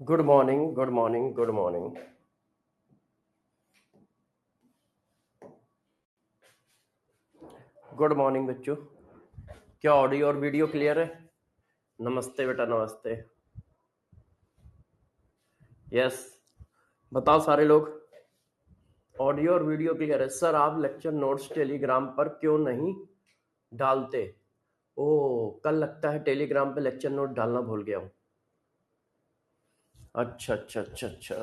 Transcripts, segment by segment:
Good morning, good morning, good morning. Good morning बच्चों। क्या audio और वीडियो क्लियर है? नमस्ते बेटा, नमस्ते। यस, बताओ सारे लोग। ऑडियो और वीडियो क्लियर है? सर आप लेक्चर नोट्स टेलीग्राम पर क्यों नहीं डालते? ओ, कल लगता है टेलीग्राम पे लेक्चर नोट डालना भूल गया हूँ। अच्छा अच्छा अच्छा अच्छा,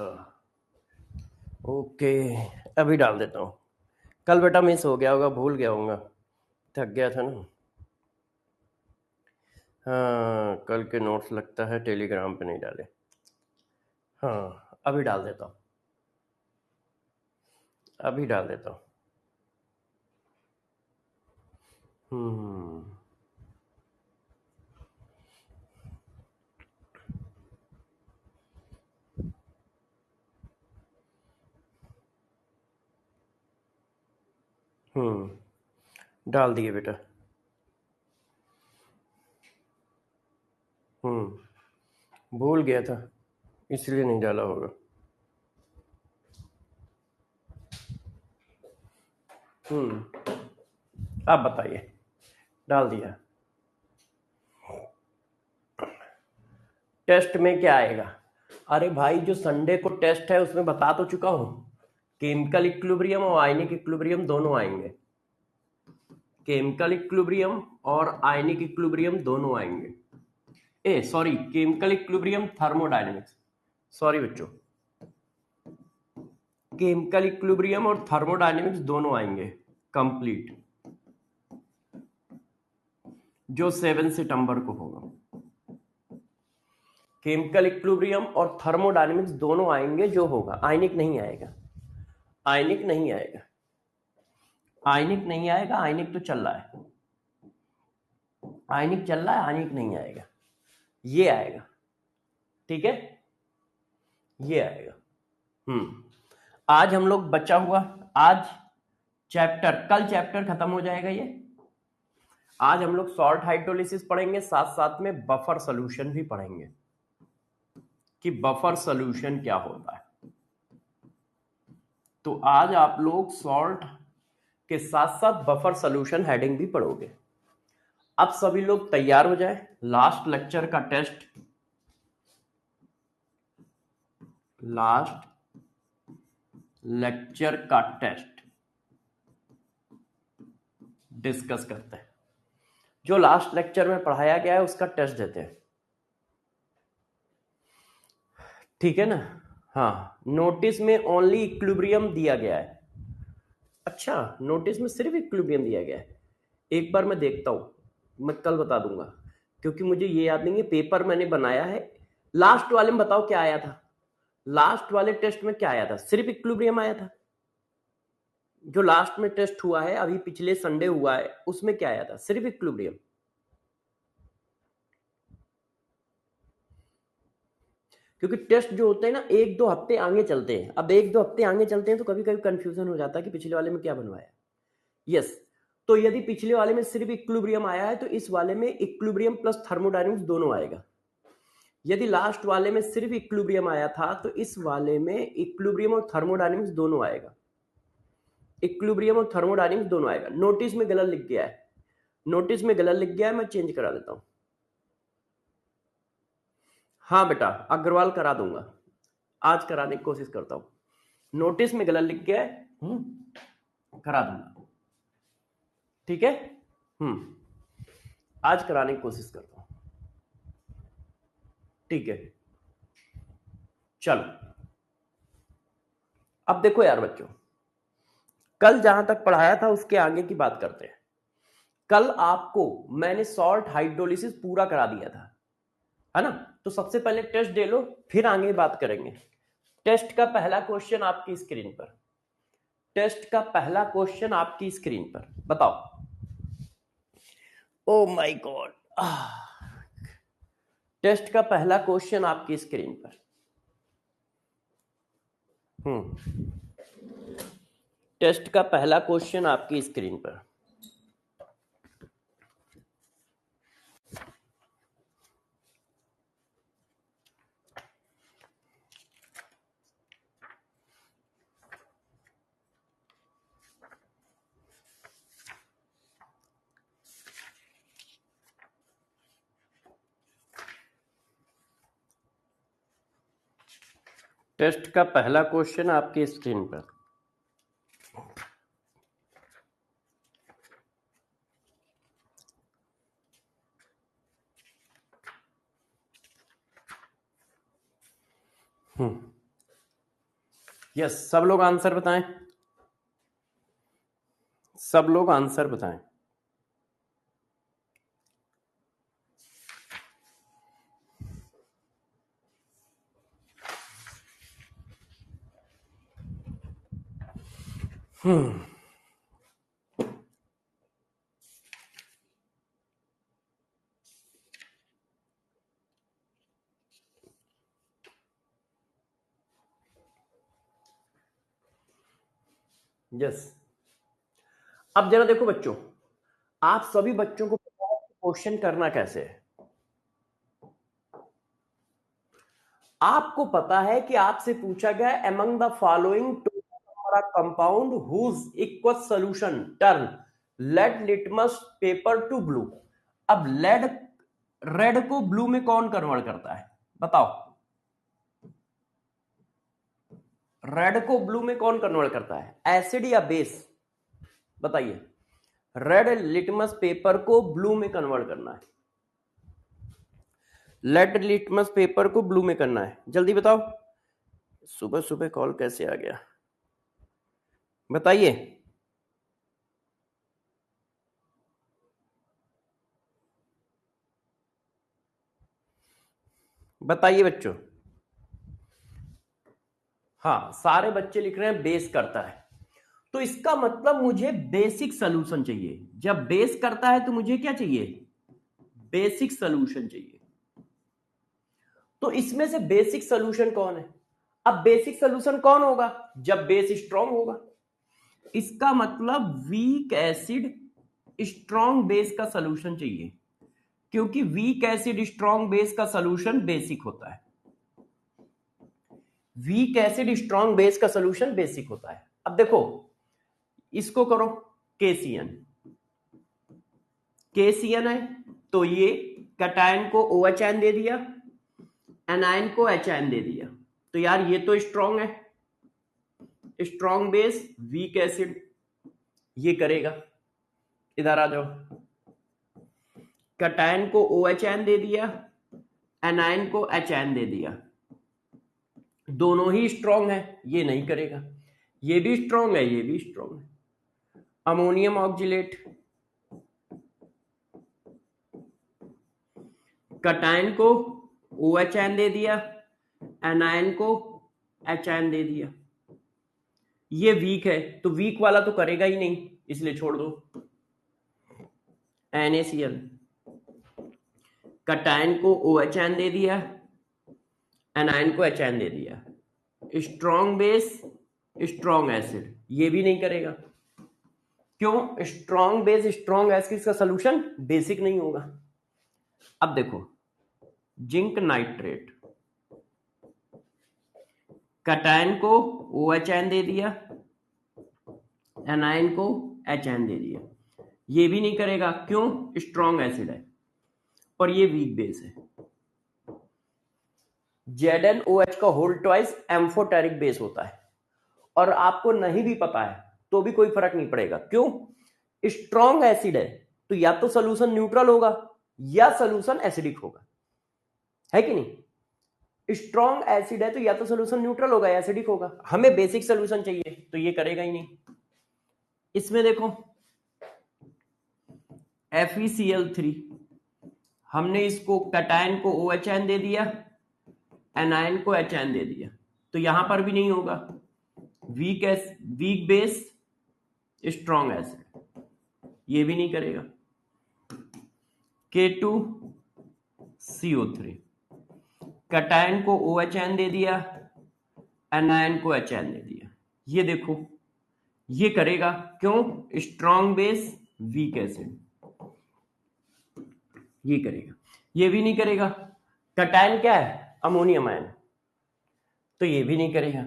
ओके, अभी डाल देता हूँ। कल बेटा मिस हो गया होगा, भूल गया होगा, थक गया था ना। हाँ, कल के नोट्स लगता है टेलीग्राम पे नहीं डाले। हाँ, अभी डाल देता हूँ, अभी डाल देता हूँ। हम्म डाल दिए बेटा। भूल गया था, इसलिए नहीं डाला होगा। आप बताइए, डाल दिया। टेस्ट में क्या आएगा? अरे भाई, जो संडे को टेस्ट है उसमें बता तो चुका हूं, केमिकल इक्विलिब्रियम और आयनिक इक्विलिब्रियम दोनों आएंगे। केमिकल इक्विलिब्रियम और आयनिक इक्विलिब्रियम दोनों आएंगे। Uh sorry, chemical equilibrium, thermodynamics. Sorry बच्चों, केमिकल इक्विलिब्रियम और थर्मोडायनेमिक्स दोनों आएंगे कंप्लीट, जो 7 सितंबर को होगा। केमिकल इक्विलिब्रियम और थर्मोडायनेमिक्स दोनों आएंगे, जो होगा। आयनिक नहीं आएगा, आयनिक नहीं आएगा, आयनिक नहीं आएगा। आयनिक तो चल रहा है, आयनिक चल रहा है, आयनिक नहीं आएगा। ये आएगा, ठीक है, ये आएगा। आज हम लोग बचा हुआ, आज चैप्टर, कल चैप्टर खत्म हो जाएगा ये। आज हम लोग सॉल्ट हाइड्रोलिसिस पढ़ेंगे, साथ साथ में बफर सॉल्यूशन भी पढ़ेंगे कि बफर सॉल्यूशन क्या होता है। तो आज आप लोग सॉल्ट के साथ साथ बफर सॉल्यूशन हेडिंग भी पढ़ोगे। अब सभी लोग तैयार हो जाए, लास्ट लेक्चर का टेस्ट, लास्ट लेक्चर का टेस्ट डिस्कस करते हैं। जो लास्ट लेक्चर में पढ़ाया गया है उसका टेस्ट देते हैं, ठीक है ना। हाँ, नोटिस में ओनली इक्विलिब्रियम दिया गया है। अच्छा, नोटिस में सिर्फ इक्विलिब्रियम दिया गया है। एक बार मैं देखता हूं, मैं कल बता दूंगा, क्योंकि मुझे ये याद नहीं है। पेपर मैंने बनाया है। लास्ट वाले में बताओ क्या आया था? लास्ट वाले टेस्ट में क्या आया था? सिर्फ इक्विलिब्रियम आया था। जो लास्ट में टेस्ट हुआ है, अभी पिछले संडे हुआ है, उसमें क्या आया था? सिर्फ इक्विलिब्रियम। क्योंकि टेस्ट जो होते हैं ना, 1-2 हफ्ते आगे चलते हैं। अब 1-2 हफ्ते आगे चलते हैं तो कभी कभी कंफ्यूजन हो जाता है कि पिछले वाले में क्या बनवाया। यस, तो यदि पिछले वाले में सिर्फ इक्विलिब्रियम आया है तो इस वाले में इक्विलिब्रियम प्लस थर्मोडायनेमिक्स दोनों आएगा। यदि लास्ट वाले में सिर्फ इक्विलिब्रियम आया था तो इस वाले में इक्विलिब्रियम और थर्मोडायनेमिक्स दोनों आएगा। इक्विलिब्रियम और थर्मोडायनेमिक्स दोनों आएगा। नोटिस में गलत लिख गया है, नोटिस में गलत लिख गया है, मैं चेंज करा देता हूं। हाँ बेटा, अग्रवाल करा दूंगा, आज कराने की कोशिश करता हूं। नोटिस में गलत लिख गया है, करा दूंगा, ठीक है। आज कराने की कोशिश करता हूं, ठीक है। चलो, अब देखो यार बच्चों, कल जहां तक पढ़ाया था उसके आगे की बात करते हैं। कल आपको मैंने सॉल्ट हाइड्रोलिसिस पूरा करा दिया था, है ना। तो सबसे पहले टेस्ट दे लो, फिर आगे बात करेंगे। टेस्ट का पहला क्वेश्चन आपकी स्क्रीन पर, टेस्ट का पहला क्वेश्चन आपकी स्क्रीन पर, बताओ। ओ माय गॉड, टेस्ट का पहला क्वेश्चन आपकी स्क्रीन पर। टेस्ट का पहला क्वेश्चन आपकी स्क्रीन पर। टेस्ट का पहला क्वेश्चन आपकी स्क्रीन पर। यस, सब लोग आंसर बताएं, सब लोग आंसर बताएं। यस, अब जरा देखो बच्चों, आप सभी बच्चों को पता है क्वेश्चन करना कैसे है। आपको पता है कि आपसे पूछा गया among the following compound whose equal solution turn red litmus paper to blue. अब लेड रेड को ब्लू में कौन कन्वर्ट करता है बताओ? रेड को ब्लू में कौन कन्वर्ट करता है, एसिड या बेस? बताइए। रेड लिटमस पेपर को ब्लू में कन्वर्ट करना है, लेड लिटमस पेपर को ब्लू में करना है, जल्दी बताओ। सुबह सुबह कॉल कैसे आ गया बताइए। बताइए बच्चों। हाँ, सारे बच्चे लिख रहे हैं बेस करता है, तो इसका मतलब मुझे बेसिक सॉल्यूशन चाहिए। जब बेस करता है तो मुझे क्या चाहिए, बेसिक सॉल्यूशन चाहिए। तो इसमें से बेसिक सॉल्यूशन कौन है? अब बेसिक सॉल्यूशन कौन होगा, जब बेस स्ट्रांग होगा। इसका मतलब वीक एसिड स्ट्रांग बेस का सॉल्यूशन चाहिए, क्योंकि वीक एसिड स्ट्रांग बेस का सॉल्यूशन बेसिक होता है। वीक एसिड स्ट्रांग बेस का सॉल्यूशन बेसिक होता है। अब देखो इसको करो केसीएन, केसीएन है तो ये कैटायन को OH दे दिया, एनायन को HN दे दिया, तो यार ये तो स्ट्रांग है, स्ट्रांग बेस वीक एसिड, ये करेगा। इधर आ जाओ, कैटायन को OH दे दिया, एनायन को HN दे दिया, दोनों ही स्ट्रांग है, ये नहीं करेगा। ये भी स्ट्रांग है, ये भी स्ट्रांग है। अमोनियम ऑक्जिलेट, कैटायन को OH दे दिया, एनायन को HN दे दिया, ये वीक है, तो वीक वाला तो करेगा ही नहीं, इसलिए छोड़ दो। NaCl, कैटायन को OH दे दिया, एनायन को HN दे दिया, स्ट्रॉन्ग बेस स्ट्रॉन्ग एसिड, ये भी नहीं करेगा। क्यों? स्ट्रॉन्ग बेस स्ट्रॉन्ग एसिड का सॉल्यूशन बेसिक नहीं होगा। अब देखो जिंक नाइट्रेट, कैटायन को OH दे दिया, एनायन को HN दे दिया, ये भी नहीं करेगा। क्यों? स्ट्रॉन्ग एसिड है और ये वीक बेस है। ZnOH का होल ट्वाइस एम्फोटेरिक बेस होता है, और आपको नहीं भी पता है तो भी कोई फर्क नहीं पड़ेगा। क्यों? स्ट्रॉन्ग एसिड है तो या तो सोल्यूशन न्यूट्रल होगा या सोल्यूशन एसिडिक होगा, है कि नहीं? स्ट्रॉन्ग एसिड है तो या तो सोल्यूशन न्यूट्रल होगा या एसिडिक होगा। हमें बेसिक सोल्यूशन चाहिए तो ये करेगा ही नहीं। इसमें देखो FeCl3, हमने इसको कैटायन को OH दे दिया, एनायन को HN दे दिया, तो यहां पर भी नहीं होगा। वीक बेस स्ट्रॉन्ग एसिड, ये भी नहीं करेगा। K2CO3, कैटायन को OH दे दिया, एनायन को HN दे दिया, ये देखो ये करेगा। क्यों? स्ट्रॉन्ग बेस वीक एसिड, ये करेगा। ये भी नहीं करेगा। कैटायन क्या है? अमोनियम आयन, तो ये भी नहीं करेगा।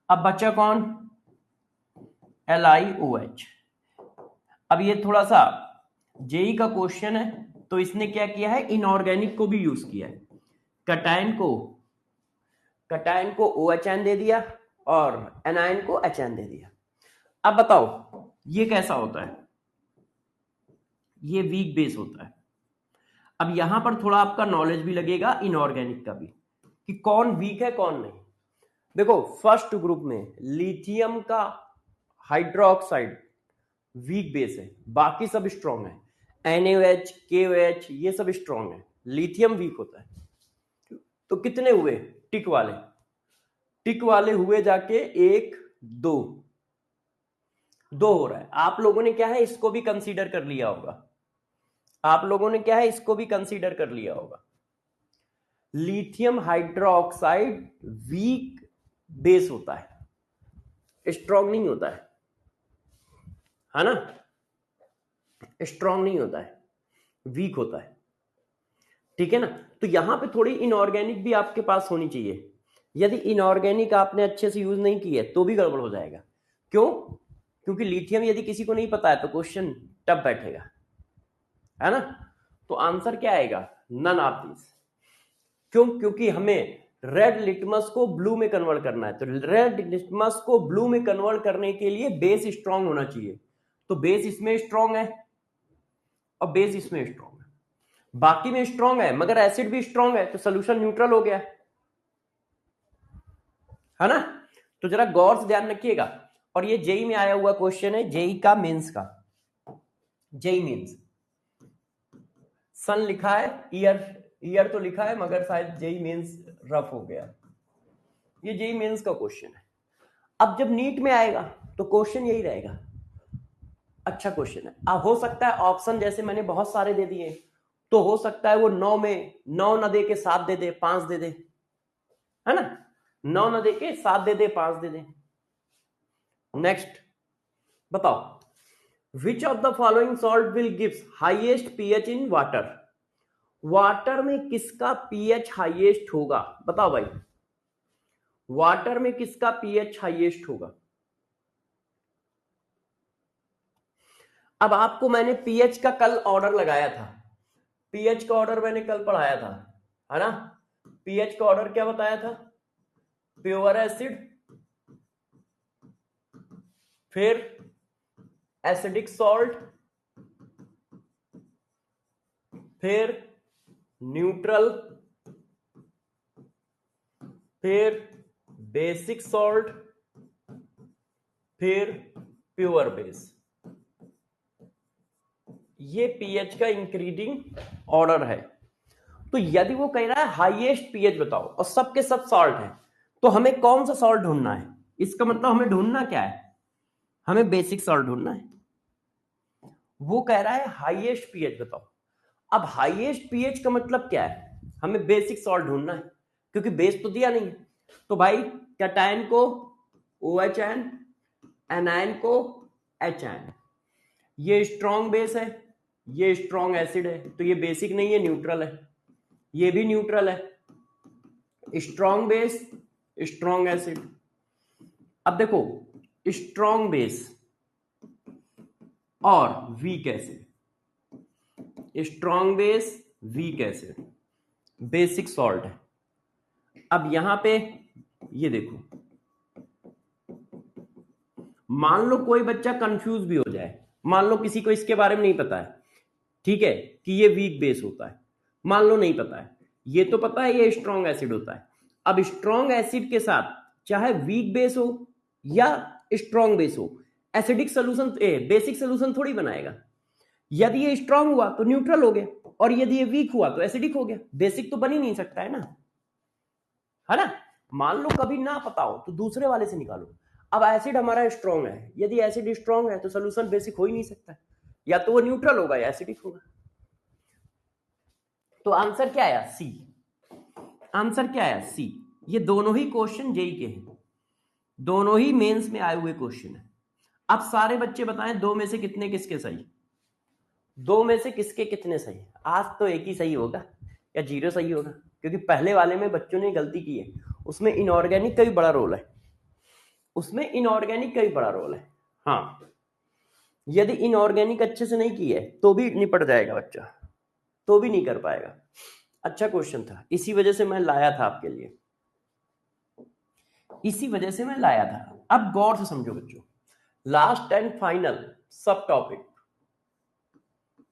अब बचा कौन? LiOH। अब ये थोड़ा सा जेई का क्वेश्चन है, तो इसने क्या किया है, इनऑर्गेनिक को भी यूज किया है। कैटायन को कैटायन को OHN दे दिया और एनायन को HN दे दिया। अब बताओ ये कैसा होता है? ये वीक बेस होता है। अब यहां पर थोड़ा आपका नॉलेज भी लगेगा इनऑर्गेनिक का भी, कि कौन वीक है कौन नहीं। देखो फर्स्ट ग्रुप में लिथियम का हाइड्रोक्साइड वीक बेस है, बाकी सब स्ट्रॉन्ग है। NaOH, KOH ये सब स्ट्रॉन्ग है, लिथियम वीक होता है। तो कितने हुए टिक वाले? टिक वाले हुए जाके 1 2 2 हो रहा है। आप लोगों ने क्या है इसको भी कंसीडर कर लिया होगा, आप लोगों ने क्या है इसको भी कंसीडर कर लिया होगा। लिथियम हाइड्रोक्साइड वीक बेस होता है, स्ट्रॉन्ग नहीं होता है ना, स्ट्रॉन्ग नहीं होता है, वीक होता है। ठीक है ना। तो यहां पे थोड़ी इनऑर्गेनिक भी आपके पास होनी चाहिए। यदि इनऑर्गेनिक आपने अच्छे से यूज नहीं की है तो भी गड़बड़ हो जाएगा। क्यों? क्योंकि लिथियम यदि किसी को नहीं पता है तो क्वेश्चन टफ बैठेगा, है ना। तो आंसर क्या आएगा? None of this. क्यों? क्योंकि हमें रेड लिटमस को ब्लू में कन्वर्ट करना है। तो रेड लिटमस को ब्लू में कन्वर्ट करने के लिए बेस स्ट्रांग होना चाहिए। तो बेस इसमें स्ट्रांग है और बेस इसमें स्ट्रांग है, बाकी में स्ट्रांग है मगर एसिड भी स्ट्रांग है, तो सोल्यूशन न्यूट्रल हो गया, है ना। तो जरा गौर से ध्यान रखिएगा। और ये जेई में आया हुआ क्वेश्चन है, जेई का मेंस का, जेई मेंस। सन लिखा है, ईयर तो लिखा है मगर शायद जेई मेंस रफ हो गया। ये जेई मेंस का क्वेश्चन है। अब जब नीट में आएगा तो क्वेश्चन यही रहेगा। अच्छा क्वेश्चन है। अब हो सकता है ऑप्शन जैसे मैंने बहुत सारे दे दिए, तो हो सकता है वो 9 में 9 न दे के 7 दे दे, 5 दे दे, है ना। 9 न दे के 7 दे दे, 5 दे दे। नेक्स्ट बताओ, which of the following salt will gives highest pH in water? Water में किसका पीएच हाईएस्ट होगा? बताओ भाई, वाटर में किसका पीएच हाईएस्ट होगा? अब आपको मैंने पीएच का कल ऑर्डर लगाया था, पीएच का ऑर्डर मैंने कल पढ़ाया था, है ना। पीएच का ऑर्डर क्या बताया था? प्योर एसिड, फिर एसिडिक सॉल्ट, फिर न्यूट्रल, फिर बेसिक सॉल्ट, फिर प्योर बेस। ये पीएच का इंक्रीजिंग ऑर्डर है। तो यदि वो कह रहा है हाईएस्ट पीएच बताओ और सबके सब सॉल्ट है, तो हमें कौन सा सॉल्ट ढूंढना है? इसका मतलब हमें ढूंढना क्या है? हमें बेसिक सॉल्ट ढूंढना है। वो कह रहा है हाईएस्ट पीएच बताओ। अब हाईएस्ट पीएच का मतलब क्या है? हमें बेसिक सॉल्ट ढूंढना है, क्योंकि बेस तो दिया नहीं है। तो भाई कैटायन को OHN, एनायन को HN, ये स्ट्रॉन्ग बेस है, ये स्ट्रॉन्ग एसिड है, तो ये बेसिक नहीं है, न्यूट्रल है। ये भी न्यूट्रल है। Strong base, strong acid. अब देखो स्ट्रॉन्ग बेस और week acid, strong base weak acid, basic salt है। अब यहां पे ये देखो, मान लो कोई बच्चा कंफ्यूज भी हो जाए, मान लो किसी को इसके बारे में नहीं पता है, ठीक है, कि ये वीक बेस होता है, मान लो नहीं पता है, ये तो पता है ये स्ट्रॉन्ग एसिड होता है। अब स्ट्रॉन्ग एसिड के साथ चाहे वीक बेस हो या स्ट्रॉन्ग बेस हो, एसिडिक सोल्यूशन बेसिक सोल्यूशन थोड़ी बनाएगा। यदि ये स्ट्रॉन्ग हुआ तो न्यूट्रल हो गया, और यदि ये वीक हुआ तो एसिडिक हो गया। बेसिक तो बन ही नहीं सकता है ना। मान लो कभी ना पता हो तो दूसरे वाले से निकालो। अब एसिड हमारा स्ट्रॉन्ग है, यदि एसिड स्ट्रॉन्ग है तो सोल्यूशन बेसिक हो ही नहीं सकता, या तो वो न्यूट्रल होगा या एसिडिक होगा। तो आंसर क्या आया? सी। आंसर क्या आया? सी। ये दोनों ही क्वेश्चन जेई के हैं, दोनों ही मेंस में आए हुए क्वेश्चन है। अब सारे बच्चे बताएं दो में से कितने किसके सही, दो में से किसके कितने सही। आज तो एक ही सही होगा या जीरो सही होगा, क्योंकि पहले वाले में बच्चों ने गलती की है, उसमें इनऑर्गेनिक का भी बड़ा रोल है, उसमें इनऑर्गेनिक का भी बड़ा रोल है। हाँ, यदि इनऑर्गेनिक अच्छे से नहीं की है तो भी निपट जाएगा बच्चा, तो भी नहीं कर पाएगा। अच्छा क्वेश्चन था, इसी वजह से मैं लाया था आपके लिए। इसी वजह से मैं लाया था। अब गौर से समझो बच्चों, लास्ट एंड फाइनल सब टॉपिक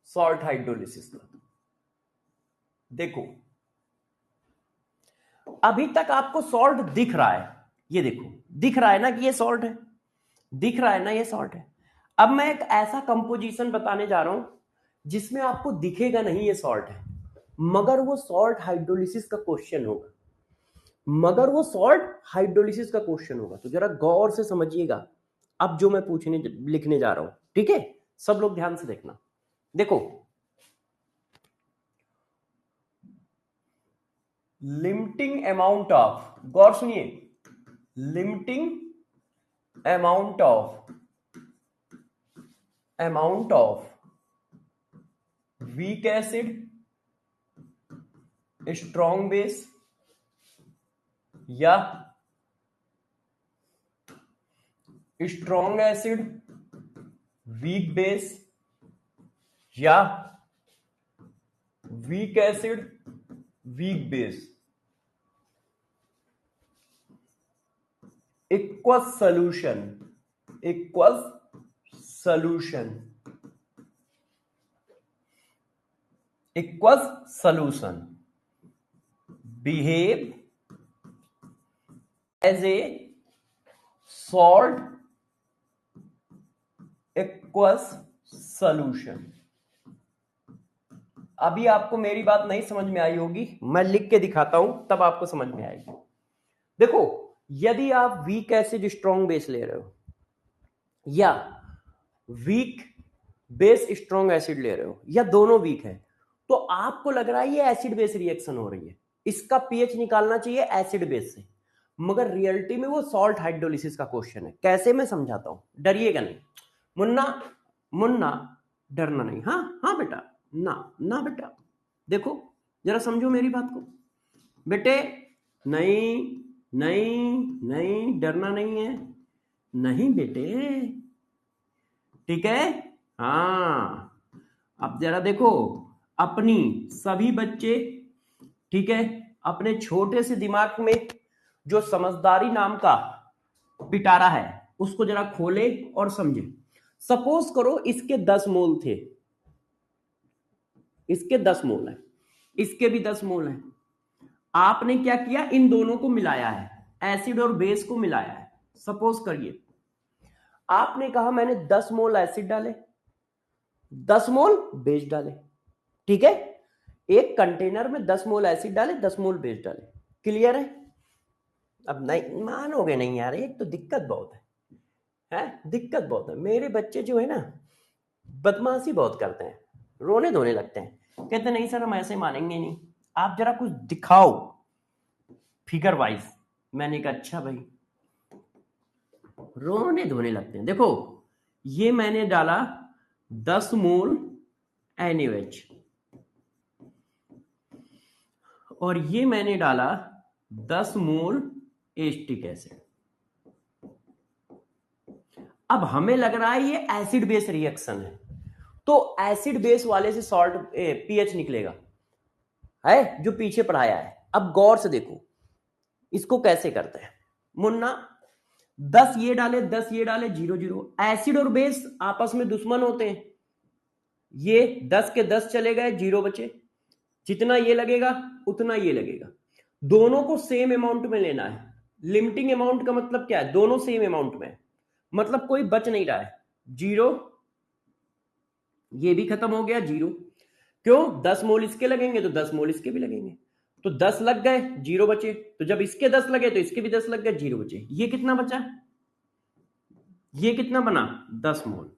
सॉल्ट हाइड्रोलिसिस का। देखो अभी तक आपको सॉल्ट दिख रहा है, ये देखो दिख रहा है ना कि ये सॉल्ट है, दिख रहा है ना ये सॉल्ट है। अब मैं एक ऐसा कंपोजिशन बताने जा रहा हूं जिसमें आपको दिखेगा नहीं ये सॉल्ट है, मगर वो सॉल्ट हाइड्रोलिसिस का क्वेश्चन होगा, मगर वो सॉल्ट हाइड्रोलिसिस का क्वेश्चन होगा। तो जरा गौर से समझिएगा अब जो मैं पूछने लिखने जा रहा हूं, ठीक है? सब लोग ध्यान से देखना। देखो लिमिटिंग अमाउंट ऑफ, गौर सुनिए, limiting amount of weak acid, strong base या स्ट्रॉन्ग एसिड वीक बेस या week acid weak base equals solution, equals solution, equals solution behave as a salt aqueous solution। अभी आपको मेरी बात नहीं समझ में आई होगी, मैं लिख के दिखाता हूं तब आपको समझ में आएगी। देखो यदि आप वीक एसिड स्ट्रॉन्ग बेस ले रहे हो या वीक बेस स्ट्रॉन्ग एसिड ले रहे हो या दोनों वीक है, तो आपको लग रहा है ये एसिड बेस रिएक्शन हो रही है, इसका पीएच निकालना चाहिए एसिड बेस से, मगर रियलिटी में वो सॉल्ट हाइड्रोलिसिस का क्वेश्चन है। कैसे मैं समझाता हूं, डरिएगा नहीं। मुन्ना मुन्ना डरना नहीं, हाँ हाँ बेटा, ना ना बेटा, देखो जरा समझो मेरी बात को बेटे, नहीं नहीं नहीं डरना नहीं है, नहीं बेटे, ठीक है? हाँ अब जरा देखो, अपनी सभी बच्चे, ठीक है, अपने छोटे से दिमाग में जो समझदारी नाम का पिटारा है उसको जरा खोले और समझे। सपोज करो इसके 10 मोल थे, इसके 10 मोल है, इसके भी 10 मोल है। आपने क्या किया, इन दोनों को मिलाया है, एसिड और बेस को मिलाया है। सपोज करिए आपने कहा मैंने 10 मोल एसिड डाले, 10 मोल बेस डाले, ठीक है? एक कंटेनर में 10 मोल एसिड डाले, 10 मोल बेस डाले, क्लियर है? अब नहीं मानोगे नहीं यार, एक तो दिक्कत बहुत है दिक्कत बहुत है। मेरे बच्चे जो है ना बदमाशी बहुत करते हैं, रोने धोने लगते हैं, कहते नहीं सर हम ऐसे मानेंगे नहीं, आप जरा कुछ दिखाओ फिगर वाइज। मैंने कहा अच्छा भाई, रोने धोने लगते हैं। देखो ये मैंने डाला 10 मोल NaOH और ये मैंने डाला 10 मोल एसिटिक एसिड। अब हमें लग रहा है ये एसिड बेस रिएक्शन है, तो एसिड बेस वाले से सॉल्ट पीएच निकलेगा, है जो पीछे पढ़ाया है। अब गौर से देखो इसको कैसे करते हैं। मुन्ना 10 ये डाले 10 ये डाले 0 0। एसिड और बेस आपस में दुश्मन होते हैं, ये 10 के 10 चले गए, 0 बचे, जितना ये लगेगा उतना ये लगेगा, दोनों को सेम अमाउंट में लेना है। लिमिटिंग अमाउंट का मतलब क्या है, दोनों सेम अमाउंट में, मतलब कोई बच नहीं रहा है। 0 ये भी खत्म हो गया, 0 क्यों, 10 मोल इसके लगेंगे तो 10 मोल इसके भी लगेंगे, तो 10 लग गए 0 बचे, तो जब इसके 10 लगे तो इसके भी 10 लग गए 0 बचे। ये कितना बचा, ये कितना बना 10 मोल,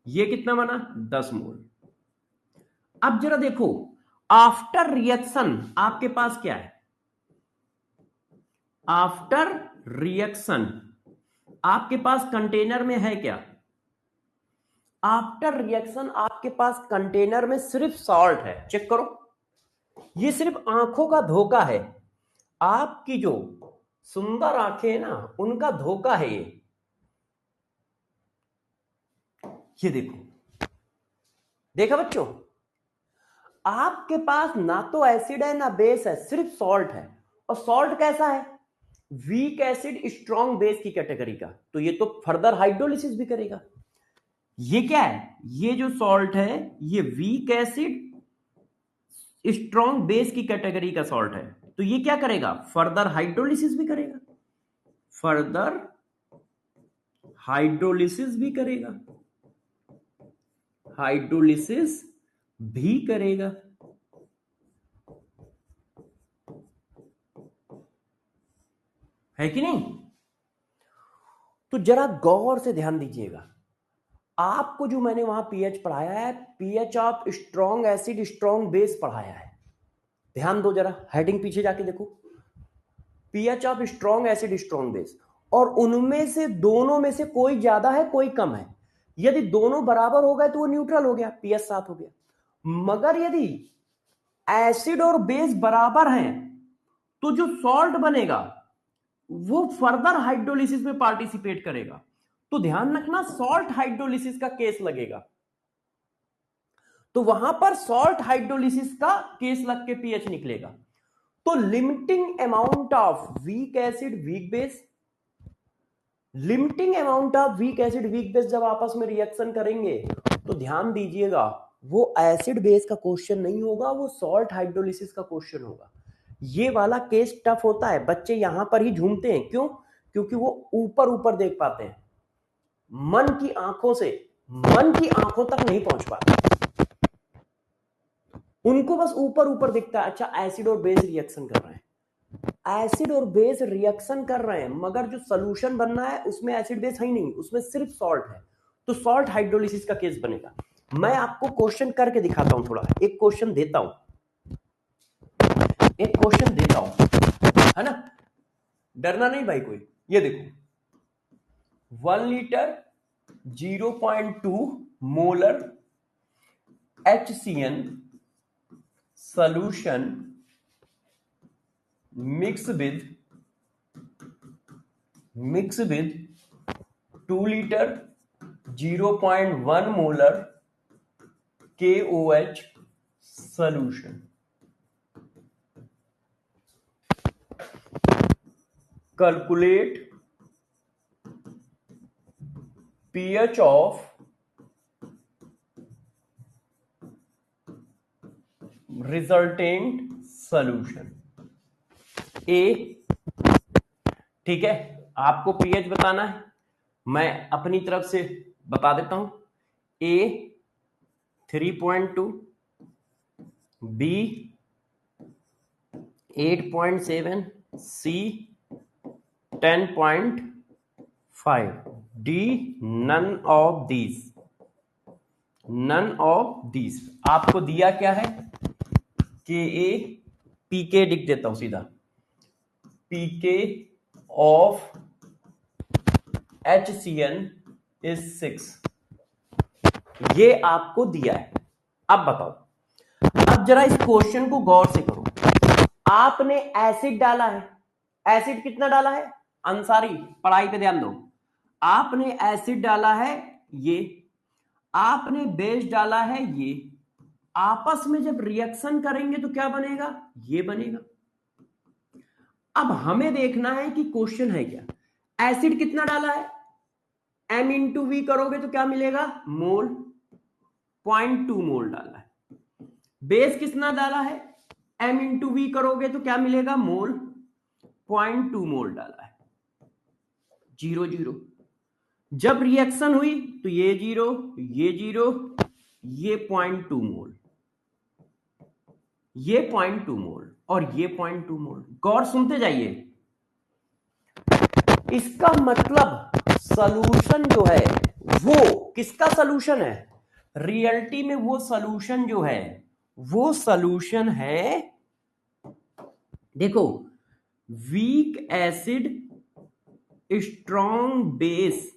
ये कितना बना 10 मोल। अब जरा देखो आफ्टर रिएक्शन आपके पास क्या है, आफ्टर रिएक्शन आपके पास कंटेनर में है क्या, आफ्टर रिएक्शन आपके पास कंटेनर में सिर्फ सॉल्ट है। चेक करो, ये सिर्फ आंखों का धोखा है, आपकी जो सुंदर आंखें हैं ना उनका धोखा है ये देखो, देखा बच्चों, आपके पास ना तो एसिड है ना बेस है, सिर्फ सॉल्ट है। और सॉल्ट कैसा है, वीक एसिड स्ट्रॉन्ग बेस की कैटेगरी का, तो ये तो फर्दर हाइड्रोलिसिस भी करेगा। ये क्या है, ये जो सॉल्ट है ये वीक एसिड स्ट्रॉन्ग बेस की कैटेगरी का सॉल्ट है, तो ये क्या करेगा, फर्दर हाइड्रोलिसिस भी करेगा, फर्दर हाइड्रोलिसिस भी करेगा, हाइड्रोलिसिस भी करेगा। है कि नहीं? तो जरा गौर से ध्यान दीजिएगा, आपको जो मैंने वहां पीएच पढ़ाया है, pH of strong acid strong base पढ़ाया है, ध्यान दो जरा, हेडिंग पीछे जाके देखो, pH of strong acid strong base, और उनमें से दोनों में से कोई ज्यादा है कोई कम है, यदि दोनों बराबर हो गए तो वो न्यूट्रल हो गया, पीएच 7 हो गया। मगर यदि एसिड और बेस बराबर हैं तो जो सॉल्ट बनेगा वो फर्दर हाइड्रोलिसिस में पार्टिसिपेट करेगा। तो ध्यान रखना, सॉल्ट हाइड्रोलिसिस का केस लगेगा, तो वहां पर सॉल्ट हाइड्रोलिसिस का केस लग के पीएच निकलेगा। तो limiting amount of weak acid weak base, limiting amount of weak acid weak base जब आपस में रिएक्शन करेंगे तो ध्यान दीजिएगा, वो एसिड बेस का क्वेश्चन नहीं होगा, वो सॉल्ट हाइड्रोलिसिस का क्वेश्चन होगा। ये वाला केस टफ होता है, बच्चे यहां पर ही झूमते हैं, क्यों? क्योंकि वो ऊपर ऊपर देख पाते हैं, मन की आंखों से, मन की आंखों तक नहीं पहुंच पाते, उनको बस ऊपर ऊपर दिखता है, अच्छा एसिड और बेस रिएक्शन कर रहे हैं, एसिड और बेस रिएक्शन कर रहे हैं, मगर जो सोल्यूशन बनना है उसमें एसिड बेस है ही नहीं, उसमें सिर्फ सॉल्ट है, तो सॉल्ट हाइड्रोलिसिस का केस बनेगा। मैं आपको क्वेश्चन करके दिखाता हूं, थोड़ा एक क्वेश्चन देता हूं, एक क्वेश्चन देता हूं, है ना, डरना नहीं भाई कोई। ये देखो 1 litre 0.2 molar HCN solution mix with 2 liter 0.1 molar KOH solution. Calculate pH of resultant solution. A, ठीक है, आपको पीएच बताना है, मैं अपनी तरफ से बता देता हूं, A 3.2, B 8.7, C 10.5, D none of these, none of these। आपको दिया क्या है, KA, PK लिख देता हूं सीधा, PK of HCN is 6, ये आपको दिया है। अब बताओ, अब जरा इस क्वेश्चन को गौर से करो, आपने एसिड डाला है, एसिड कितना डाला है अंसारी, पढ़ाई पे ध्यान दो, आपने एसिड डाला है ये, आपने बेस डाला है ये, आपस में जब रिएक्शन करेंगे तो क्या बनेगा, ये बनेगा। अब हमें देखना है कि क्वेश्चन है क्या, एसिड कितना डाला है, M इंटू वी करोगे तो क्या मिलेगा, मोल, 0.2 मोल डाला है। बेस कितना डाला है, M इंटू वी करोगे तो क्या मिलेगा, मोल, 0.2 मोल डाला है, 0 0। जब रिएक्शन हुई तो ये 0 ये 0, ये 0.2 मोल, ये 0.2 मोल और ये 0.2 मोल। गौर सुनते जाइए, इसका मतलब सॉल्यूशन जो है वो किसका सॉल्यूशन है, रियलिटी में वो सॉल्यूशन जो है वो सॉल्यूशन है, देखो वीक एसिड स्ट्रॉन्ग बेस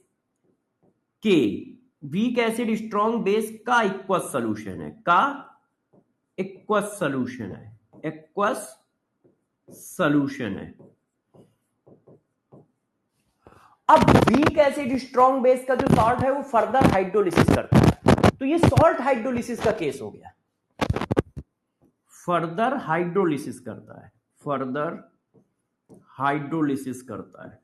के, वीक एसिड स्ट्रॉन्ग बेस का इक्वस सॉल्यूशन है, का इक्वस सॉल्यूशन है, इक्वस सॉल्यूशन है। अब वीक एसिड स्ट्रॉन्ग बेस का जो सॉल्ट है वो फर्दर हाइड्रोलिसिस करता है, तो ये सॉल्ट हाइड्रोलिसिस का केस हो गया, फर्दर हाइड्रोलिसिस करता है, फर्दर हाइड्रोलिसिस करता है।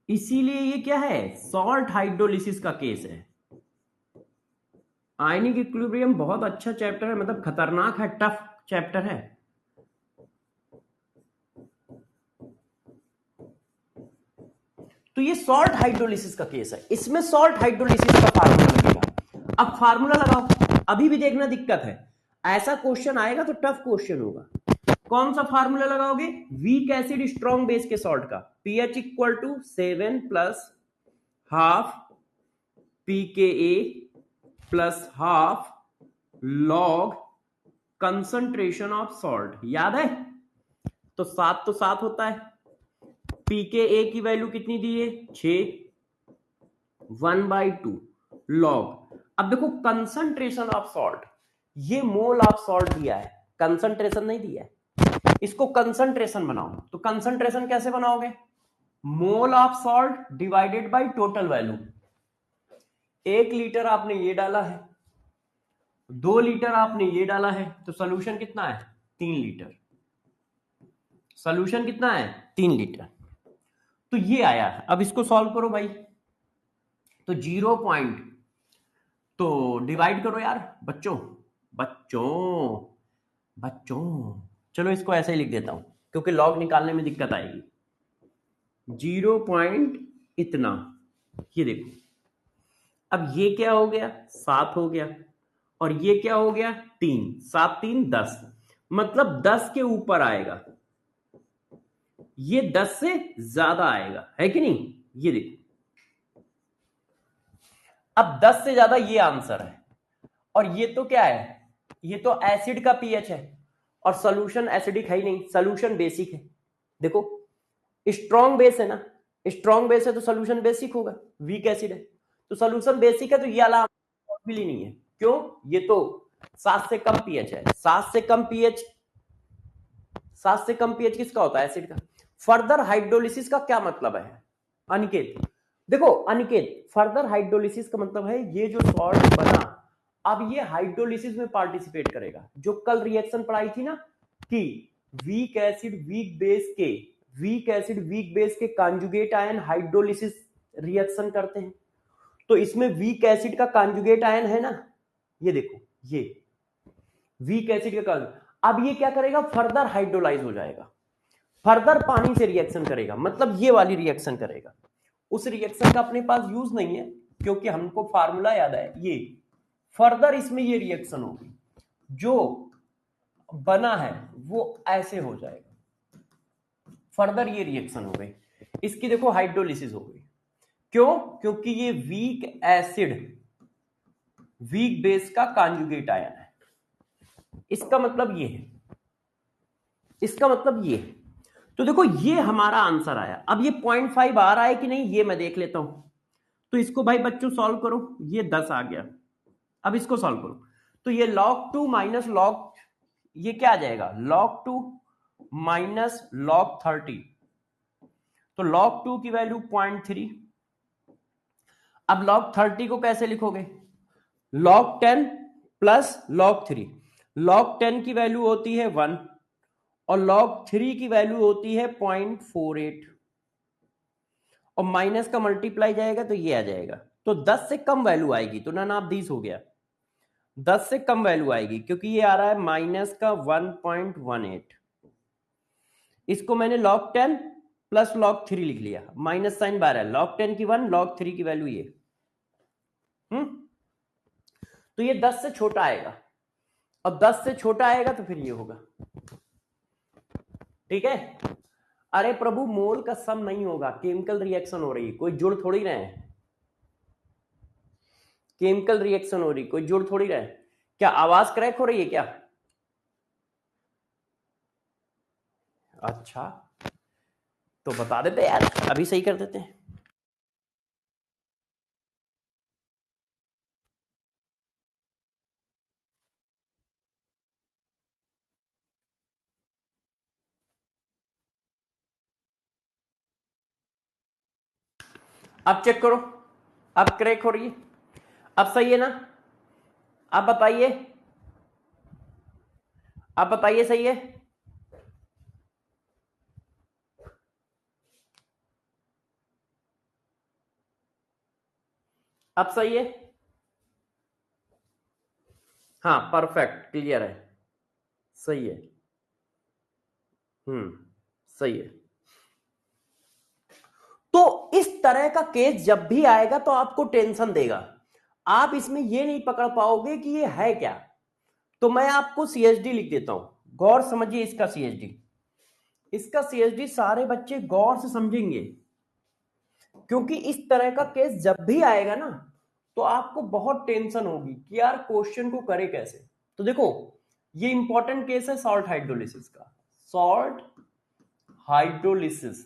इसीलिए ये क्या है, सॉल्ट हाइड्रोलिसिस का केस है। आयनिक इक्विलिब्रियम बहुत अच्छा चैप्टर है, मतलब खतरनाक है, टफ चैप्टर है। तो ये सॉल्ट हाइड्रोलिसिस का केस है, इसमें सॉल्ट हाइड्रोलिसिस का फार्मूला लगेगा। अब फार्मूला लगाओ, अभी भी देखना दिक्कत है, ऐसा क्वेश्चन आएगा तो टफ क्वेश्चन होगा। कौन सा फार्मूला लगाओगे, वीक एसिड स्ट्रॉन्ग बेस के सॉल्ट का, pH equal to 7 plus half pKa plus half log concentration of salt, याद है? तो 7 होता है, pKa की वैल्यू कितनी दी है, 6, 1/2 लॉग। अब देखो कंसंट्रेशन ऑफ सॉल्ट, ये मोल ऑफ सॉल्ट दिया है, कंसंट्रेशन नहीं दिया है, इसको कंसंट्रेशन बनाओ। तो कंसंट्रेशन कैसे बनाओगे, mole of salt divided by total value. 1 litre आपने ये डाला है, 2 लीटर आपने ये डाला है, तो सोल्यूशन कितना है, 3 लीटर। सोल्यूशन कितना है, 3 लीटर। तो ये आया है, अब इसको सॉल्व करो भाई। तो 0 पॉइंट, तो डिवाइड करो यार बच्चों, बच्चों बच्चों, चलो इसको ऐसे ही लिख देता हूं क्योंकि लॉग निकालने में दिक्कत आएगी। 0 पॉइंट इतना, ये देखो, अब ये क्या हो गया, 7 हो गया, और ये क्या हो गया, 3, 7 3 10, मतलब 10 के ऊपर आएगा, ये 10 से ज्यादा आएगा, है कि नहीं? ये देखो, अब 10 से ज्यादा ये आंसर है, और ये तो क्या है, ये तो एसिड का पीएच है, और सॉल्यूशन एसिडिक है ही नहीं, सॉल्यूशन बेसिक है। देखो स्ट्रॉन्ग बेस है ना, स्ट्रॉन्ग बेस है तो सॉल्यूशन बेसिक होगा, वीक एसिड है तो सॉल्यूशन बेसिक है, तो ये वाला पॉसिबल ही नहीं है। क्यों, ये तो 7 से कम पीएच है, 7 से कम पीएच, 7 से कम पीएच किसका होता है, एसिड का। फर्दर हाइड्रोलिसिस का क्या मतलब है अनिकेत, देखो अनिकेत, फर्दर हाइड्रोलिसिस का मतलब है ये जो सॉल्ट बना, अब ये हाइड्रोलिसिस में पार्टिसिपेट करेगा। जो कल रिएक्शन पढ़ाई थी ना कि वीक एसिड वीक बेस के, वीक एसिड वीक बेस के कॉन्जुगेट आयन हाइड्रोलिसिस रिएक्शन करते हैं, तो इसमें वीक एसिड का कॉन्जुगेट आयन है ना, ये देखो, ये वीक एसिड का, अब ये क्या करेगा, फर्दर हाइड्रोलाइज हो जाएगा, फर्दर पानी से रिएक्शन करेगा, मतलब ये वाली रिएक्शन करेगा। उस रिएक्शन का अपने पास यूज नहीं है क्योंकि हमको फार्मूला याद है, ये फर्दर इसमें ये रिएक्शन होगी, जो बना है वो ऐसे हो जाएगा, फर्दर ये रिएक्शन हो गई, इसकी देखो हाइड्रोलिसिस हो गई। क्यों, क्योंकि ये वीक एसिड वीक बेस का कॉन्जुगेट आयन है, इसका मतलब ये है, इसका मतलब ये है। तो देखो ये हमारा आंसर आया। अब ये 0.5 आ रहा है कि नहीं ये मैं देख लेता हूं, तो इसको भाई बच्चों सॉल्व करो, ये 10 आ गया, अब इसको सॉल्व करो, तो ये log 2 माइनस log, ये क्या आ जाएगा, log 2 माइनस log 30, तो log 2 की वैल्यू 0.3। अब log 30 को कैसे लिखोगे, log 10 प्लस log 3, log 10 की वैल्यू होती है 1 और log 3 की वैल्यू होती है 0.48, और माइनस का मल्टीप्लाई जाएगा तो ये आ जाएगा, तो 10 से कम वैल्यू आएगी, तो ना आप 20 हो गया, 10 से कम वैल्यू आएगी क्योंकि ये आ रहा है माइनस का 1.18, इसको मैंने log 10 प्लस log 3 लिख लिया, माइनस साइन बाहर है, log 10 की 1, log 3 की वैल्यू ये, तो ये 10 से छोटा आएगा, और 10 से छोटा आएगा तो फिर ये होगा, ठीक है। अरे प्रभु मोल का सम नहीं होगा, केमिकल रिएक्शन हो रही है, कोई जुड़ थोड़ी रहे हैं, केमिकल रिएक्शन हो रही, कोई जुड़ थोड़ी रहे। क्या आवाज क्रैक हो रही है क्या, अच्छा तो बता देते यार, अभी सही कर देते हैं। अब चेक करो, अब क्रैक हो रही है, अब सही है ना, अब बताइए, आप बताइए सही है? अब सही है? हाँ परफेक्ट क्लियर है, सही है। सही है। तो इस तरह का केस जब भी आएगा तो आपको टेंशन देगा, आप इसमें ये नहीं पकड़ पाओगे कि ये है क्या। तो मैं आपको सीएचडी लिख देता हूं, गौर समझिए इसका सीएचडी। इसका सीएचडी सारे बच्चे गौर से समझेंगे, क्योंकि इस तरह का केस जब भी आएगा ना तो आपको बहुत टेंशन होगी कि यार क्वेश्चन को करे कैसे। तो देखो ये इंपॉर्टेंट केस है सॉल्ट हाइड्रोलिसिस का। सॉल्ट हाइड्रोलिसिस,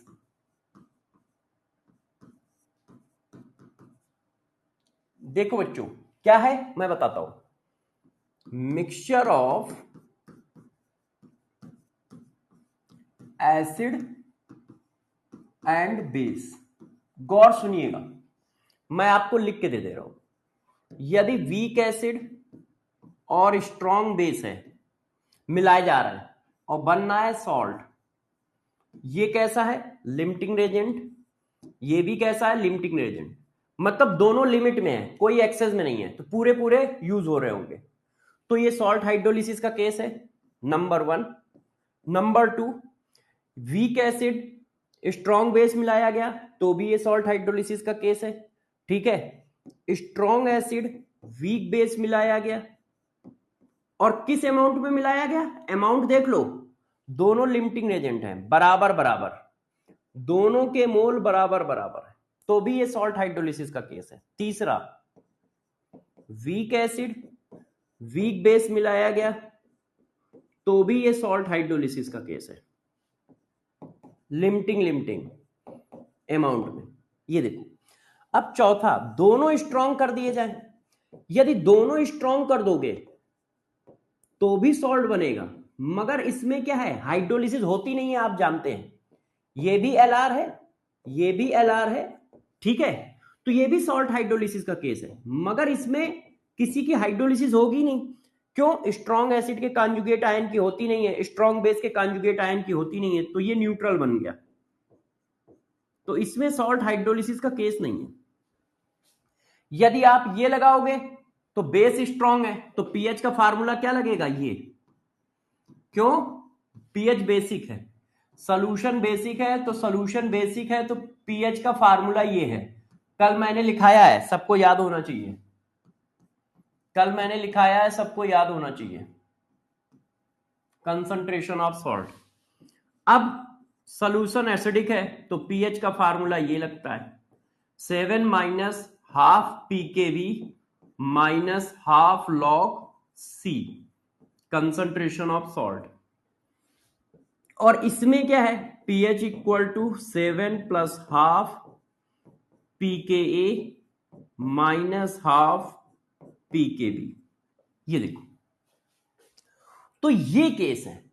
देखो बच्चों क्या है मैं बताता हूं। Mixture of acid and base. गौर सुनिएगा, मैं आपको लिख के दे रहा हूं। यदि वीक एसिड और स्ट्रॉन्ग बेस है, मिलाए जा रहा है और बनना है सॉल्ट, ये कैसा है लिमिटिंग रेजेंट, ये भी कैसा है लिमिटिंग रेजेंट, मतलब दोनों लिमिट में है, कोई एक्सेस में नहीं है, तो पूरे पूरे यूज हो रहे होंगे। तो ये सॉल्ट हाइड्रोलिसिस का केस है number 1। Number 2, week acid strong base मिलाया गया तो भी ये सॉल्ट हाइड्रोलिसिस का केस है। ठीक है, स्ट्रॉन्ग एसिड वीक बेस मिलाया गया, और किस अमाउंट में मिलाया गया, अमाउंट देख लो, दोनों लिमिटिंग एजेंट हैं, बराबर बराबर, दोनों के मोल बराबर बराबर है, तो भी ये सॉल्ट हाइड्रोलिसिस का केस है। तीसरा, वीक एसिड वीक बेस मिलाया गया तो भी ये सॉल्ट हाइड्रोलिसिस का केस है, लिमिटिंग लिमिटिंग अमाउंट में। ये देखो, अब चौथा, दोनों स्ट्रॉन्ग कर दिए जाए, यदि दोनों स्ट्रॉन्ग कर दोगे तो भी सॉल्ट बनेगा, मगर इसमें क्या है हाइड्रोलिसिस होती नहीं है, आप जानते हैं। ये भी एलआर है, ये भी एलआर है, ठीक है, तो ये भी सॉल्ट हाइड्रोलिसिस का केस है, मगर इसमें किसी की हाइड्रोलिसिस होगी नहीं। क्यों, स्ट्रॉन्ग एसिड के कॉन्जुगेट आयन की होती नहीं है, स्ट्रॉन्ग बेस के कॉन्जुगेट आयन की होती नहीं है, तो ये न्यूट्रल बन गया, तो इसमें सॉल्ट हाइड्रोलिसिस का केस नहीं है। यदि आप ये लगाओगे तो बेस स्ट्रॉन्ग है तो पीएच का फार्मूला क्या लगेगा, ये, क्यों, पीएच बेसिक है, सॉल्यूशन बेसिक है, तो सॉल्यूशन बेसिक है तो पीएच का फार्मूला ये है, कल मैंने लिखाया है, सबको याद होना चाहिए, कल मैंने लिखाया है, सबको याद होना चाहिए, कंसंट्रेशन ऑफ सॉल्ट। अब सॉल्यूशन एसिडिक है तो पीएच का फार्मूला ये लगता है 7 minus half P K V minus half log C, concentration of salt. और इसमें क्या है, pH equal to 7 plus half P K A minus half P K B. ये देखो, तो ये केस है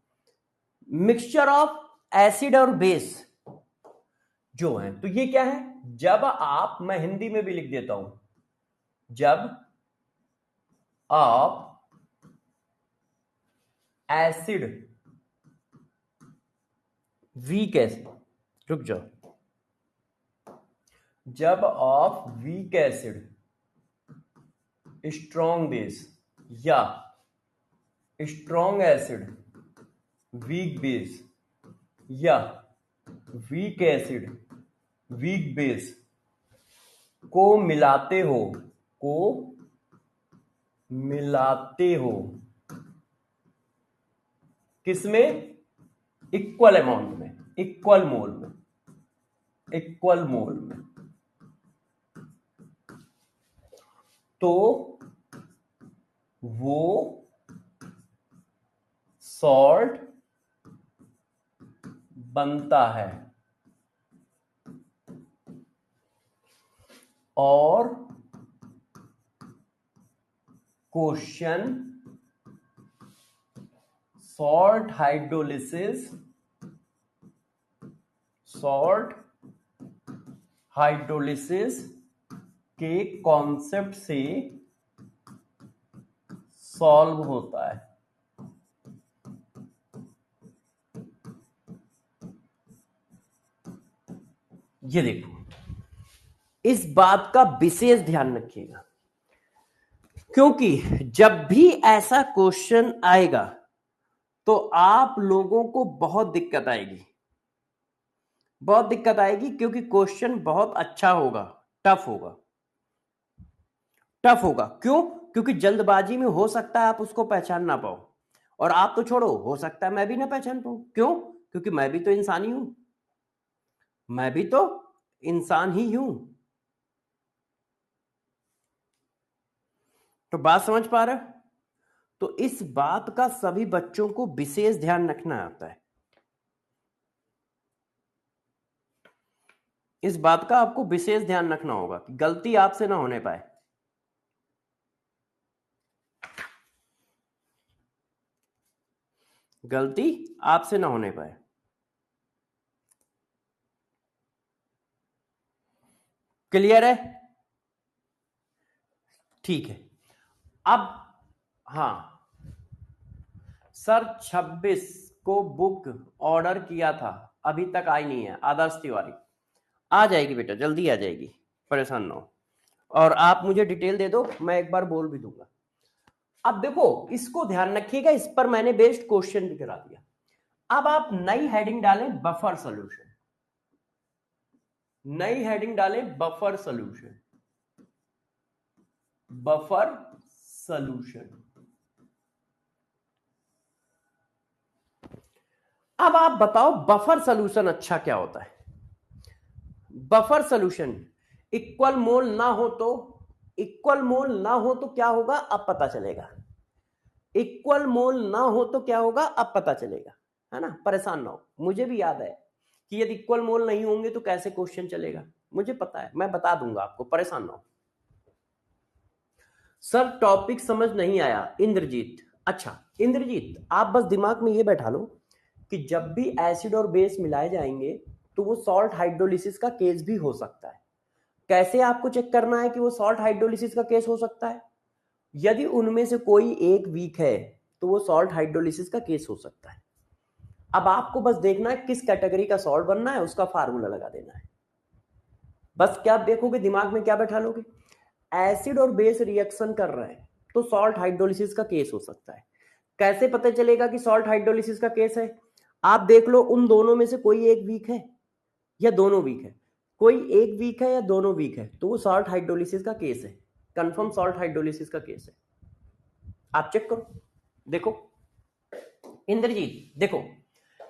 मिक्सचर ऑफ एसिड और बेस जो है। तो ये क्या है, जब आप, मैं हिंदी में भी लिख देता हूं, जब आप एसिड वीक एसिड, रुक जाओ, जब आप वीक एसिड स्ट्रॉन्ग बेस या स्ट्रॉन्ग एसिड वीक बेस या वीक एसिड वीक बेस को मिलाते हो, को मिलाते हो किसमें, इक्वल अमाउंट में, इक्वल मोल में, इक्वल मोल में, तो वो सॉल्ट बनता है। और question salt hydrolysis, salt hydrolysis के कॉन्सेप्ट से सॉल्व होता है। ये देखो, इस बात का विशेष ध्यान रखिएगा, क्योंकि जब भी ऐसा क्वेश्चन आएगा तो आप लोगों को बहुत दिक्कत आएगी, बहुत दिक्कत आएगी, क्योंकि क्वेश्चन बहुत अच्छा होगा, टफ होगा, टफ होगा। क्यों? क्योंकि जल्दबाजी में हो सकता है आप उसको पहचान ना पाओ, और आप तो छोड़ो, हो सकता है मैं भी ना पहचान पाऊं। क्यों? क्योंकि मैं भी तो इंसान ही हूं, मैं भी तो इंसान ही हूं। तो बात समझ पा रहे हो? तो इस बात का सभी बच्चों को विशेष ध्यान रखना आता है, इस बात का आपको विशेष ध्यान रखना होगा कि गलती आपसे ना होने पाए। गलती आपसे ना होने पाए। क्लियर है? ठीक है। अब हाँ सर, 26 को बुक ऑर्डर किया था, अभी तक आई नहीं है। आदर्श तिवारी आ जाएगी बेटा, जल्दी आ जाएगी, परेशान ना हो। और आप मुझे डिटेल दे दो, मैं एक बार बोल भी दूंगा। अब देखो, इसको ध्यान रखिएगा, इस पर मैंने बेस्ड क्वेश्चन भी करा दिया। अब आप नई हेडिंग डालें बफर सॉल्यूशन, नई हेडिंग डालें बफर सॉल्यूशन, बफर सॉल्यूशन। अब आप बताओ बफर सॉल्यूशन अच्छा क्या होता है? बफर सॉल्यूशन इक्वल मोल ना हो तो, इक्वल मोल ना हो तो क्या होगा अब पता चलेगा, इक्वल मोल ना हो तो क्या होगा अब पता चलेगा, है ना? परेशान ना हो, मुझे भी याद है कि यदि इक्वल मोल नहीं होंगे तो कैसे क्वेश्चन चलेगा, मुझे पता है, मैं बता दूंगा आपको, परेशान ना हो। सर टॉपिक समझ नहीं आया, इंद्रजीत। अच्छा इंद्रजीत, आप बस दिमाग में ये बैठा लो कि जब भी एसिड और बेस मिलाए जाएंगे तो वो सॉल्ट हाइड्रोलिसिस का केस भी हो सकता है। कैसे आपको चेक करना है कि वो सॉल्ट हाइड्रोलिसिस का केस हो सकता है? यदि उनमें से कोई एक वीक है तो वो सॉल्ट हाइड्रोलिसिस का केस हो सकता है। अब आपको बस देखना है किस कैटेगरी का सॉल्ट बनना है, उसका फार्मूला लगा देना है। बस क्या देखोगे, दिमाग में क्या बैठा लोगे? एसिड और बेस रिएक्शन कर रहे हैं तो सॉल्ट हाइड्रोलिसिस का केस हो सकता है। कैसे पता चलेगा कि सॉल्ट हाइड्रोलिसिस का केस है? आप देख लो उन दोनों में से कोई एक वीक है या दोनों वीक है, कोई एक वीक है या दोनों वीक है, तो वो सॉल्ट हाइड्रोलिसिस का केस है, कंफर्म सॉल्ट हाइड्रोलिसिस का केस है। आप चेक करो, देखो इंद्रजीत, देखो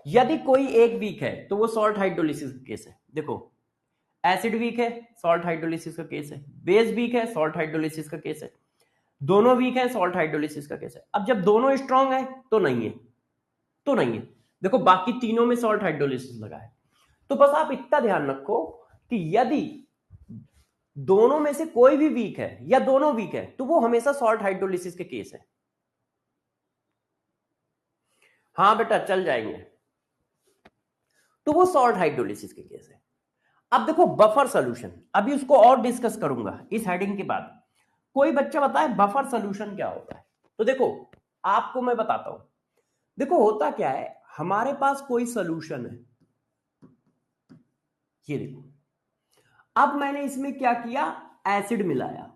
यदि कोई एक वीक है तो वो सॉल्ट हाइड्रोलिसिस का केस है। देखो एसिड वीक है, सॉल्ट हाइड्रोलिसिस का केस है, बेस वीक है, सॉल्ट हाइड्रोलिसिस का केस है, दोनों वीक है, सॉल्ट हाइड्रोलिसिस का केस है। अब जब दोनों स्ट्रांग है तो नहीं है, तो नहीं है। देखो बाकी तीनों में सॉल्ट हाइड्रोलिसिस लगा है, तो बस आप इतना ध्यान रखो कि यदि दोनों में से कोई भी वीक है या दोनों वीक है तो वो हमेशा सॉल्ट हाइड्रोलिसिस के केस है। हाँ बेटा चल जाएंगे, तो वो सॉल्ट हाइड्रोलिसिस के केस है। अब देखो बफर सॉल्यूशन, अभी उसको और डिस्कस करूंगा इस हेडिंग के बाद। कोई बच्चा बताए बफर सॉल्यूशन क्या होता है? तो देखो आपको मैं बताता हूं, देखो होता क्या है, हमारे पास कोई सॉल्यूशन है, ये देखो, अब मैंने इसमें क्या किया, एसिड मिलाया,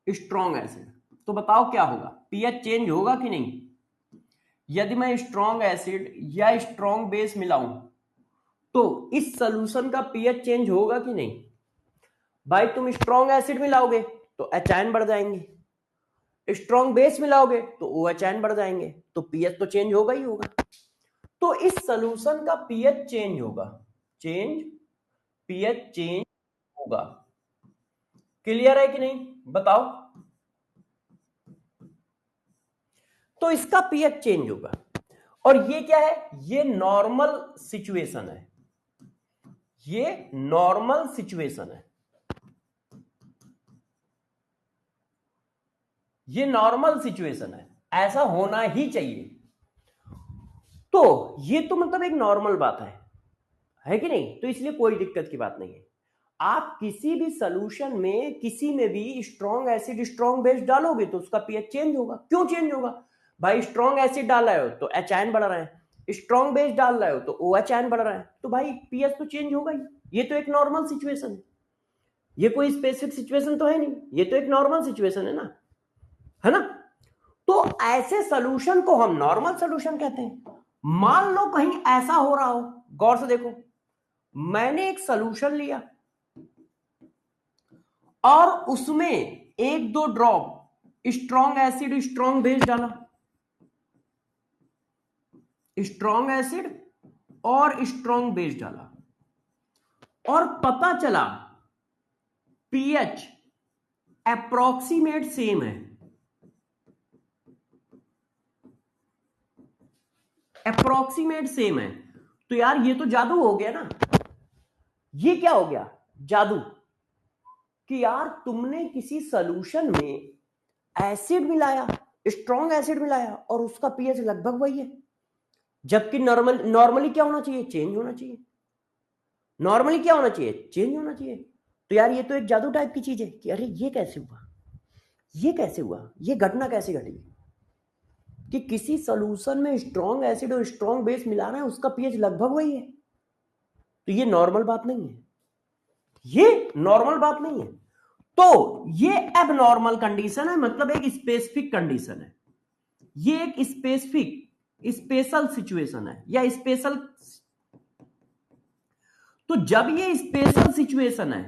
स्ट्रॉन्ग एसिड, तो बताओ क्या होगा, पीएच चेंज होगा कि नहीं? यदि मैं स्ट्रॉन्ग एसिड या स्ट्रॉन्ग बेस मिलाऊं तो इस सॉल्यूशन का पीएच चेंज होगा कि नहीं? भाई तुम स्ट्रॉन्ग एसिड मिलाओगे तो एच आयन बढ़ जाएंगे, स्ट्रॉन्ग बेस मिलाओगे तो ओ एच आयन बढ़ जाएंगे, तो पीएच तो चेंज होगा ही होगा। तो इस सॉल्यूशन का पीएच चेंज होगा, चेंज, पीएच चेंज होगा। क्लियर है कि नहीं बताओ? तो इसका पीएच चेंज होगा, और ये क्या है, ये नॉर्मल सिचुएशन है, ये नॉर्मल सिचुएशन है, ये नॉर्मल सिचुएशन है, ऐसा होना ही चाहिए। तो ये तो मतलब एक नॉर्मल बात है कि नहीं? तो इसलिए कोई दिक्कत की बात नहीं है। आप किसी भी सॉल्यूशन में किसी में भी स्ट्रॉन्ग एसिड स्ट्रॉन्ग बेस डालोगे तो उसका पीएच चेंज होगा। क्यों चेंज होगा? भाई स्ट्रॉन्ग एसिड डाल रहे हो तो एच आयन बढ़ रहा है, स्ट्रॉन्ग बेस डाल रहे हो तो ओ एच आयन बढ़ रहा है, तो भाई पीएच तो चेंज होगा ही। ये तो एक नॉर्मल सिचुएशन है, ये कोई स्पेसिफिक सिचुएशन तो है नहीं, ये तो एक नॉर्मल सिचुएशन है ना। तो ऐसे सोल्यूशन को हम नॉर्मल सोल्यूशन कहते हैं। मान लो कहीं ऐसा हो रहा हो, गौर से देखो, मैंने एक सोल्यूशन लिया और उसमें एक दो drop strong acid strong base डाला, स्ट्रॉन्ग एसिड और स्ट्रॉन्ग बेस डाला, और पता चला पीएच अप्रोक्सीमेट सेम है, अप्रोक्सीमेट सेम है, तो यार ये तो जादू हो गया ना। ये क्या हो गया? जादू। कि यार तुमने किसी सॉल्यूशन में एसिड मिलाया, स्ट्रॉन्ग एसिड मिलाया, और उसका पीएच लगभग वही है, जबकि नॉर्मली क्या होना चाहिए? चेंज होना चाहिए। नॉर्मली क्या होना चाहिए? चेंज होना चाहिए। तो यार ये तो एक जादू टाइप की चीज है कि अरे ये कैसे हुआ, ये कैसे हुआ, ये घटना कैसे घटी कि किसी सॉल्यूशन में स्ट्रॉन्ग एसिड और स्ट्रॉन्ग बेस मिला रहा है, उसका पीएच लगभग वही है। तो ये नॉर्मल बात नहीं है, ये नॉर्मल बात नहीं है। तो ये एबनॉर्मल कंडीशन है, मतलब एक स्पेसिफिक कंडीशन है, ये एक स्पेसिफिक स्पेशल सिचुएशन है या स्पेशल। तो जब ये स्पेशल सिचुएशन है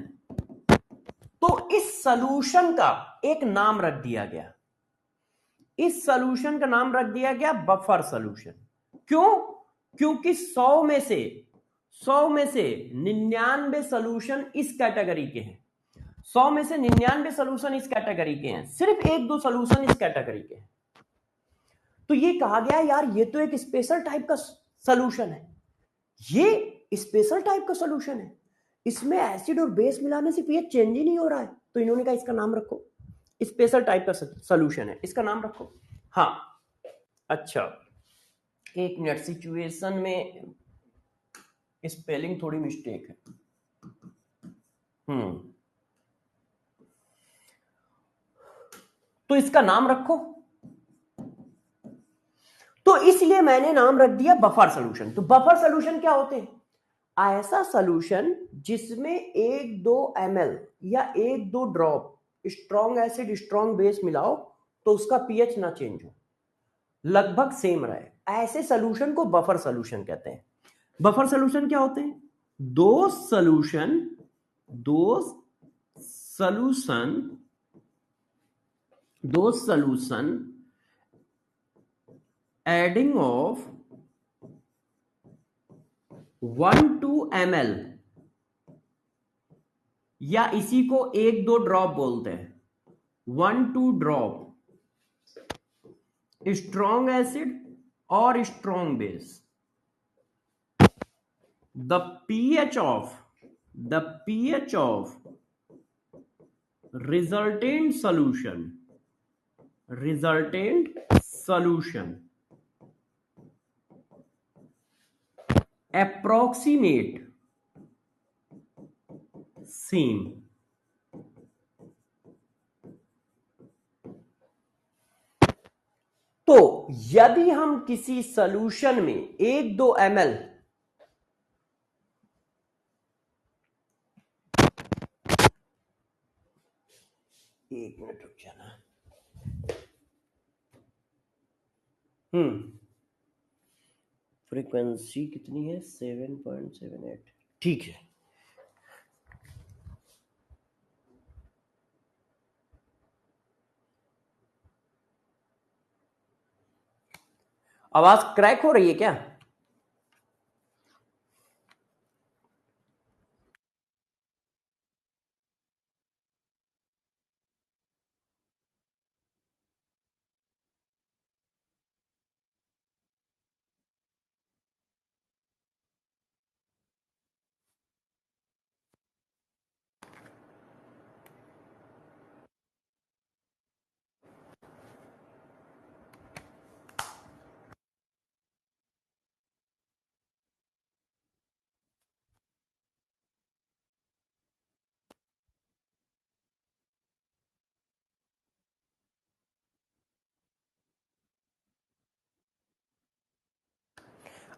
तो इस सॉल्यूशन का एक नाम रख दिया गया, इस सॉल्यूशन का नाम रख दिया गया बफर सॉल्यूशन। क्यों? क्योंकि 100 में से 99 सॉल्यूशन इस कैटेगरी के हैं, 100 में से 99 सॉल्यूशन इस कैटेगरी के हैं, सिर्फ एक दो सॉल्यूशन इस कैटेगरी के हैं। तो ये कहा गया यार ये तो एक स्पेशल टाइप का सॉल्यूशन है, ये स्पेशल टाइप का सॉल्यूशन है, इसमें एसिड और बेस मिलाने से पीएच चेंज ही नहीं हो रहा है। तो इन्होंने कहा इसका नाम रखो, स्पेशल टाइप का सॉल्यूशन है, इसका नाम रखो। हाँ अच्छा, एक मिनट, सिचुएशन में स्पेलिंग थोड़ी मिस्टेक है। तो इसका नाम रखो, तो इसलिए मैंने नाम रख दिया बफर सॉल्यूशन। तो बफर सॉल्यूशन क्या होते हैं? ऐसा सॉल्यूशन जिसमें 1-2 ml या 1-2 drop strong acid strong base मिलाओ तो उसका पीएच ना चेंज हो, लगभग सेम रहे, ऐसे सॉल्यूशन को बफर सॉल्यूशन कहते हैं। बफर सॉल्यूशन क्या होते हैं? दो सॉल्यूशन दो सॉल्यूशन एडिंग ऑफ 1-2 ml, या इसी को 1-2 ड्रॉप बोलते हैं, 1-2 ड्रॉप स्ट्रॉन्ग एसिड और strong base, the pH of resultant solution approximate same। तो यदि हम किसी सॉल्यूशन में 1-2 ml, एक मिनट रुक जाना, फ्रीक्वेंसी कितनी है? 7.78, ठीक है। आवाज क्रैक हो रही है क्या?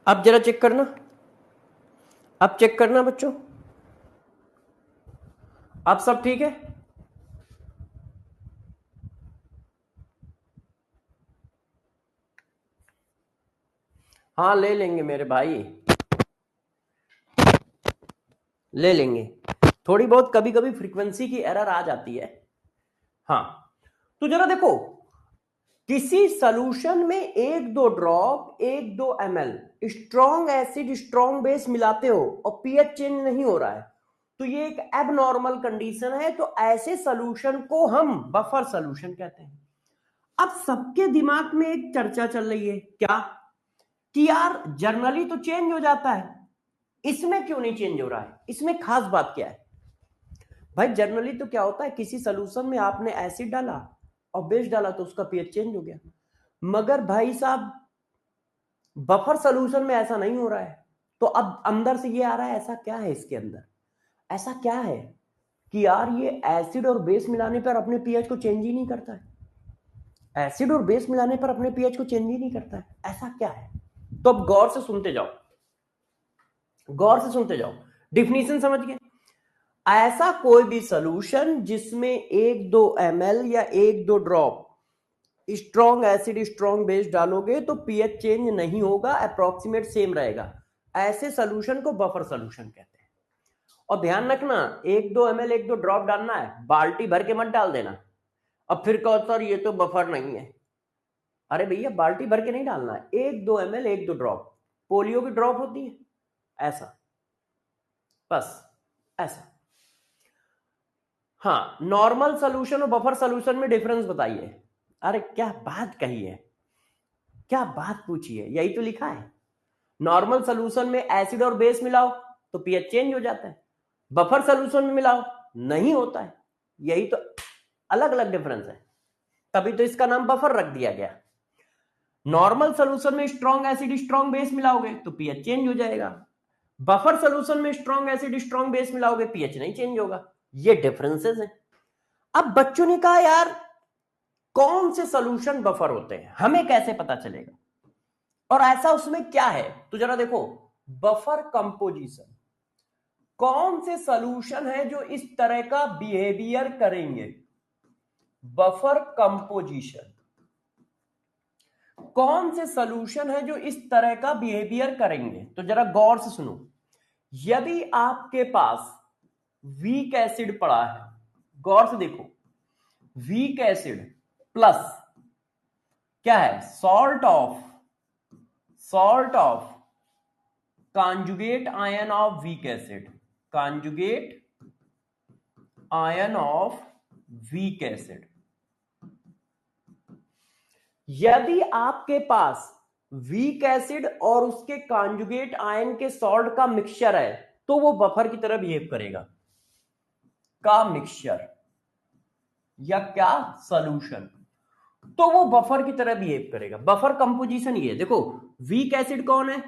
अब जरा चेक करना, अब चेक करना बच्चों, अब सब ठीक है? हाँ ले लेंगे मेरे भाई, ले लेंगे। थोड़ी बहुत कभी कभी फ्रीक्वेंसी की एरर आ जाती है। हाँ, तो जरा देखो, किसी सॉल्यूशन में एक दो ड्रॉप, एक दो ML strong acid strong base मिलाते हो और पीएच चेंज नहीं हो रहा है, तो ये एक एबनॉर्मल कंडीशन है। तो ऐसे सॉल्यूशन को हम बफर सॉल्यूशन कहते हैं। अब सबके दिमाग में एक चर्चा चल रही है, क्या कि यार जर्नली तो चेंज हो जाता है, इसमें क्यों नहीं चेंज हो रहा है, इसमें खास बात क्या है? भाई जनरली तो क्या होता है, किसी सोल्यूशन में आपने एसिड डाला और बेस डाला तो उसका पीएच चेंज हो गया। मगर भाई साहब बफर सोल्यूशन में ऐसा नहीं हो रहा है। तो अब अंदर से ये आ रहा है, ऐसा क्या है इसके अंदर? ऐसा क्या है कि यार ये एसिड और बेस मिलाने पर अपने पीएच को चेंज ही नहीं करता है, एसिड और बेस मिलाने पर अपने पीएच को चेंज ही नहीं करता है, ऐसा क्या है? तो अब गौर से सुनते जाओ, गौर से सुनते जाओ, डिफिनीशन समझ गए? ऐसा कोई भी सॉल्यूशन जिसमें एक दो एमएल या एक दो drop strong acid strong base डालोगे तो पीएच चेंज नहीं होगा, अप्रोक्सीमेट सेम रहेगा, ऐसे सॉल्यूशन को बफर सॉल्यूशन कहते हैं। और ध्यान रखना, एक दो एमएल एक दो ड्रॉप डालना है, बाल्टी भर के मत डाल देना। अब फिर कहो सर ये तो बफर नहीं है। अरे भैया बाल्टी भर के नहीं डालना है, एक दो एमएल एक दो ड्रॉप, पोलियो की ड्रॉप होती है ऐसा, बस ऐसा। हाँ, नॉर्मल सोल्यूशन और बफर सोल्यूशन में डिफरेंस बताइए। अरे क्या बात कही है, क्या बात पूछी है, यही तो लिखा है। नॉर्मल सोल्यूशन में एसिड और बेस मिलाओ तो पीएच चेंज हो जाता है, बफर सोल्यूशन में मिलाओ नहीं होता है। यही तो अलग अलग डिफरेंस है, तभी तो इसका नाम बफर रख दिया गया। नॉर्मल सोल्यूशन में स्ट्रॉन्ग एसिड स्ट्रॉन्ग बेस मिलाओगे तो पीएच चेंज हो जाएगा, बफर सोल्यूशन में स्ट्रॉन्ग एसिड स्ट्रॉन्ग बेस मिलाओगे पीएच नहीं चेंज होगा। ये डिफरेंसेस हैं। अब बच्चों ने कहा यार कौन से सॉल्यूशन बफर होते हैं, हमें कैसे पता चलेगा और ऐसा उसमें क्या है? तो जरा देखो, बफर कंपोजिशन, कौन से सॉल्यूशन है जो इस तरह का बिहेवियर करेंगे? बफर कंपोजिशन, कौन से सॉल्यूशन है जो इस तरह का बिहेवियर करेंगे? तो जरा गौर से सुनो, यदि आपके पास वीक एसिड पड़ा है, गौर से देखो, वीक एसिड प्लस क्या है, salt of conjugate ion of weak acid, conjugate ion of weak acid। यदि आपके पास वीक एसिड और उसके कॉन्जुगेट आयन के सॉल्ट का मिक्सचर है तो वो बफर की तरह बिहेव करेगा। का मिक्सचर या क्या सॉल्यूशन, तो वो बफर की तरह बिहेव करेगा। बफर कंपोजिशन ये देखो, वीक एसिड कौन है,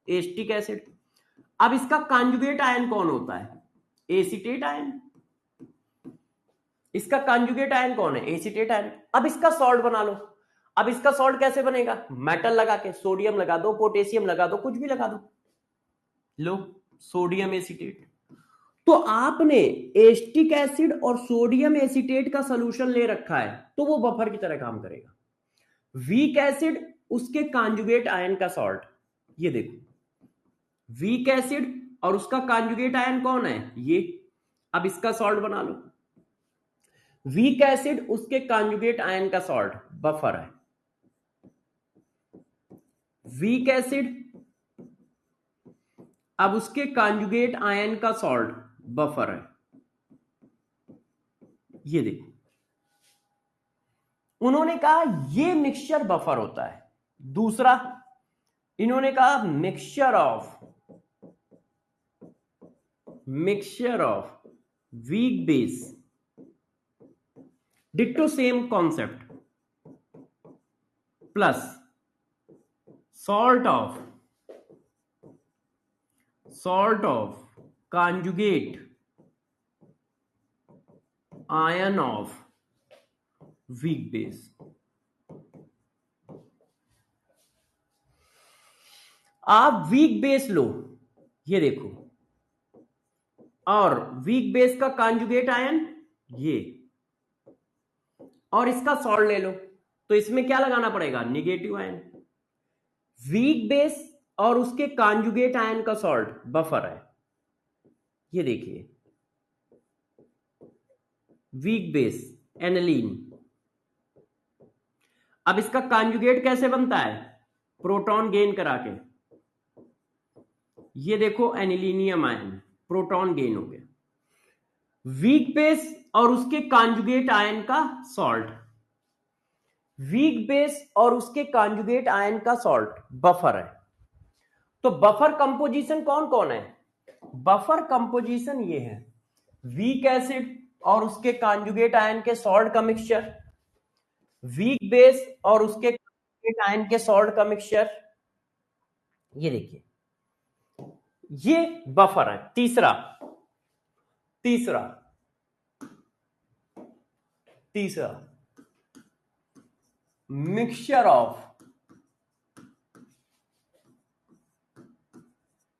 एसिटिक एसिड। अब इसका कॉन्जुगेट आयन कौन होता है, एसीटेट आयन। इसका कॉन्जुगेट आयन कौन है, एसीटेट आयन। अब इसका सॉल्ट बना लो। अब इसका सॉल्ट कैसे बनेगा, मेटल लगा के, सोडियम लगा दो, पोटेशियम लगा दो, कुछ भी लगा दो, लो सोडियम एसीटेट। तो आपने एसिटिक एसिड और सोडियम एसीटेट का सॉल्यूशन ले रखा है तो वो बफर की तरह काम करेगा। वीक एसिड उसके कॉन्जुगेट आयन का सॉल्ट, ये देखो वीक एसिड और उसका कॉन्जुगेट आयन कौन है, ये। अब इसका सॉल्ट बना लो, वीक एसिड उसके कॉन्जुगेट आयन का सॉल्ट बफर है, वीक एसिड अब उसके कॉन्जुगेट आयन का सॉल्ट बफर है। ये देखो, उन्होंने कहा ये मिक्सचर बफर होता है। दूसरा इन्होंने कहा mixture of weak base, ditto same concept, plus salt of conjugate ion of weak base। आप वीक बेस लो, ये देखो और वीक बेस का कॉन्जुगेट आयन ये, और इसका सॉल्ट ले लो, तो इसमें क्या लगाना पड़ेगा, निगेटिव आयन। वीक बेस और उसके कॉन्जुगेट आयन का सॉल्ट बफर है, ये देखिए वीक बेस एनिलीन। अब इसका कॉन्जुगेट कैसे बनता है, प्रोटॉन गेन करा के, ये देखो एनिलीनियम आयन, प्रोटॉन गेन हो गया। वीक बेस और उसके कॉन्जुगेट आयन का सॉल्ट, वीक बेस और उसके कॉन्जुगेट आयन का सॉल्ट बफर है। तो बफर कंपोजिशन कौन कौन है, बफर कंपोजिशन ये है, वीक एसिड और उसके कॉन्जुगेट आयन के सॉल्ट का मिक्सचर, वीक बेस और उसके कॉन्जुगेट आयन के सॉल्ट का मिक्सचर, ये देखिए ये बफर है। तीसरा तीसरा तीसरा mixture of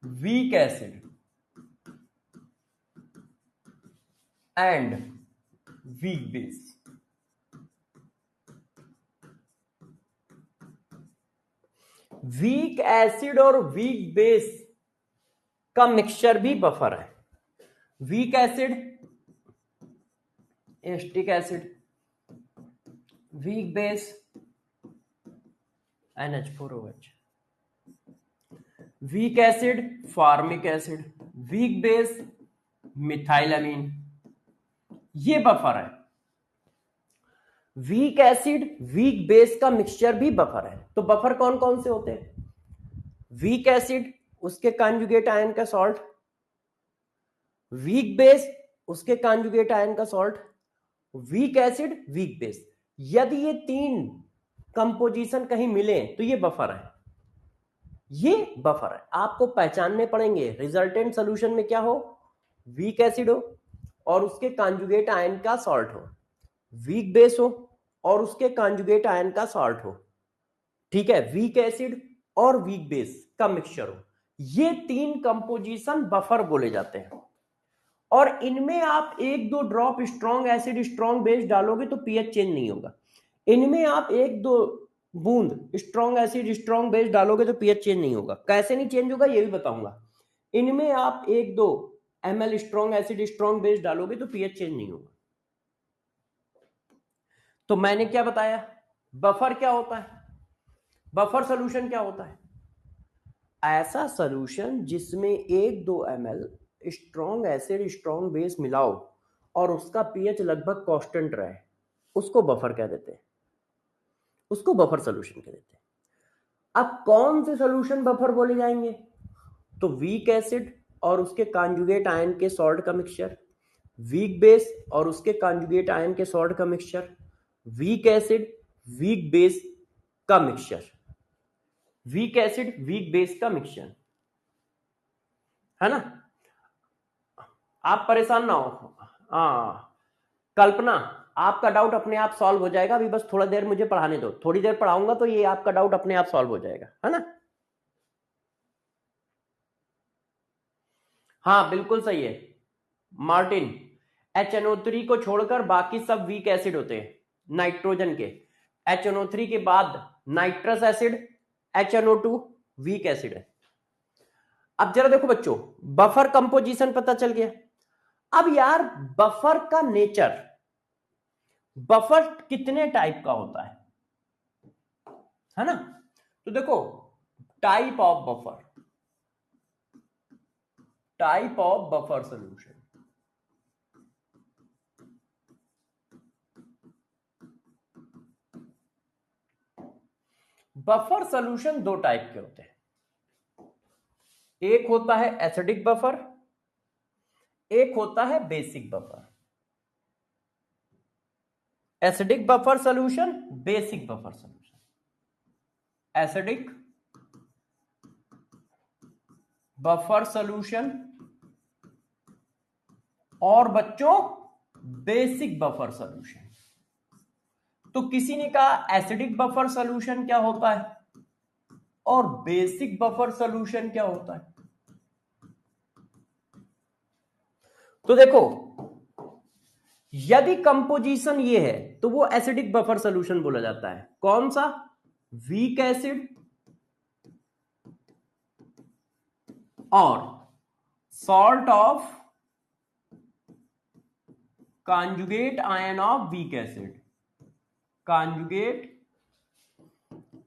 weak acid and weak base। Weak acid और वीक बेस का मिक्सचर भी बफर है। Weak acid acetic acid, weak base NH4OH, weak acid formic acid, weak base methylamine, ये बफर है। वीक एसिड वीक बेस का mixture भी buffer है। तो बफर कौन कौन से होते हैं, वीक एसिड उसके कॉन्जुगेट आयन का सॉल्ट, वीक बेस उसके कॉन्जुगेट आयन का salt, week acid weak base. यदि ये तीन कंपोजिशन कहीं मिले तो ये बफर है, ये बफर है। आपको पहचानने पड़ेंगे रिजल्टेंट सोल्यूशन में क्या हो, वीक एसिड हो और उसके कॉन्जुगेट आयन का सॉल्ट हो, वीक बेस हो और उसके कॉन्जुगेट आयन का सॉल्ट हो, ठीक है, वीक एसिड और वीक बेस का मिक्सचर हो। ये तीन कंपोजिशन बफर बोले जाते हैं। और इनमें आप एक दो drop strong acid strong base डालोगे तो पीएच चेंज नहीं होगा। इनमें आप एक दो बूंद स्ट्रॉन्ग एसिड स्ट्रॉन्ग बेस डालोगे तो पीएच चेंज नहीं होगा। कैसे नहीं चेंज होगा ये भी बताऊंगा। इनमें आप एक दो ml strong acid strong base डालोगे तो पीएच चेंज नहीं होगा। तो मैंने क्या बताया, बफर क्या होता है, बफर सोल्यूशन क्या होता है, ऐसा सोल्यूशन जिसमें एक दो ml strong acid strong base मिलाओ और उसका पीएच लगभग कांस्टेंट रहे, उसको बफर कह देते हैं, उसको बफर सोल्यूशन कह देते हैं। अब कौन से सोल्यूशन बफर बोले जाएंगे, तो वीक एसिड और उसके कॉन्जुगेट आयन के सॉल्ट का मिक्सचर, वीक बेस और उसके कॉन्जुगेट आयन के सॉल्ट का mixture, weak acid weak base का mixture, weak acid weak base का मिक्सचर, है ना। आप परेशान ना हो, हाँ कल्पना, आपका डाउट अपने आप सॉल्व हो जाएगा। अभी बस थोड़ा देर मुझे पढ़ाने दो, थोड़ी देर पढ़ाऊंगा तो ये आपका डाउट अपने आप सॉल्व हो जाएगा, है ना। हाँ बिल्कुल सही है मार्टिन, HNO3 को छोड़कर बाकी सब वीक एसिड होते हैं नाइट्रोजन के। HNO3 के बाद nitrous acid, HNO2 weak acid है। अब जरा देखो बच्चों, बफर कंपोजिशन पता चल गया। अब यार बफर का नेचर, बफर कितने टाइप का होता है ना। तो देखो type of buffer, type of buffer solution, buffer solution दो टाइप के होते हैं। एक होता है एसिडिक बफर, एक होता है basic buffer. Acidic buffer solution, basic buffer solution. Acidic buffer solution और बच्चों बेसिक बफर सॉल्यूशन। तो किसी ने कहा एसिडिक बफर सॉल्यूशन क्या होता है और बेसिक बफर सॉल्यूशन क्या होता है। तो देखो यदि कंपोजिशन ये है तो वो एसिडिक बफर सोल्यूशन बोला जाता है। कौन सा? वीक एसिड और salt of conjugate ion of weak acid, conjugate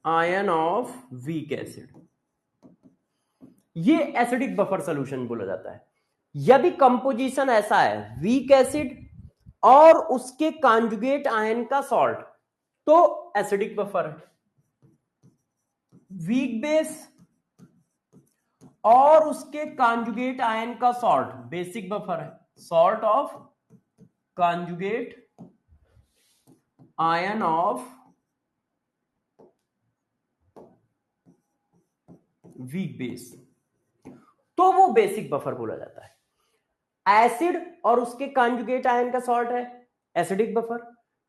ion of weak acid, ये एसिडिक बफर सोल्यूशन बोला जाता है। यदि कंपोजिशन ऐसा है वीक एसिड और उसके कॉन्जुगेट आयन का सॉल्ट, तो एसिडिक बफर है। वीक बेस और उसके कॉन्जुगेट आयन का सॉल्ट, बेसिक बफर है। Salt of conjugate ion of weak base, तो वो बेसिक बफर बोला जाता है। एसिड और उसके कॉन्जुगेट आयन का सॉल्ट है एसिडिक बफर,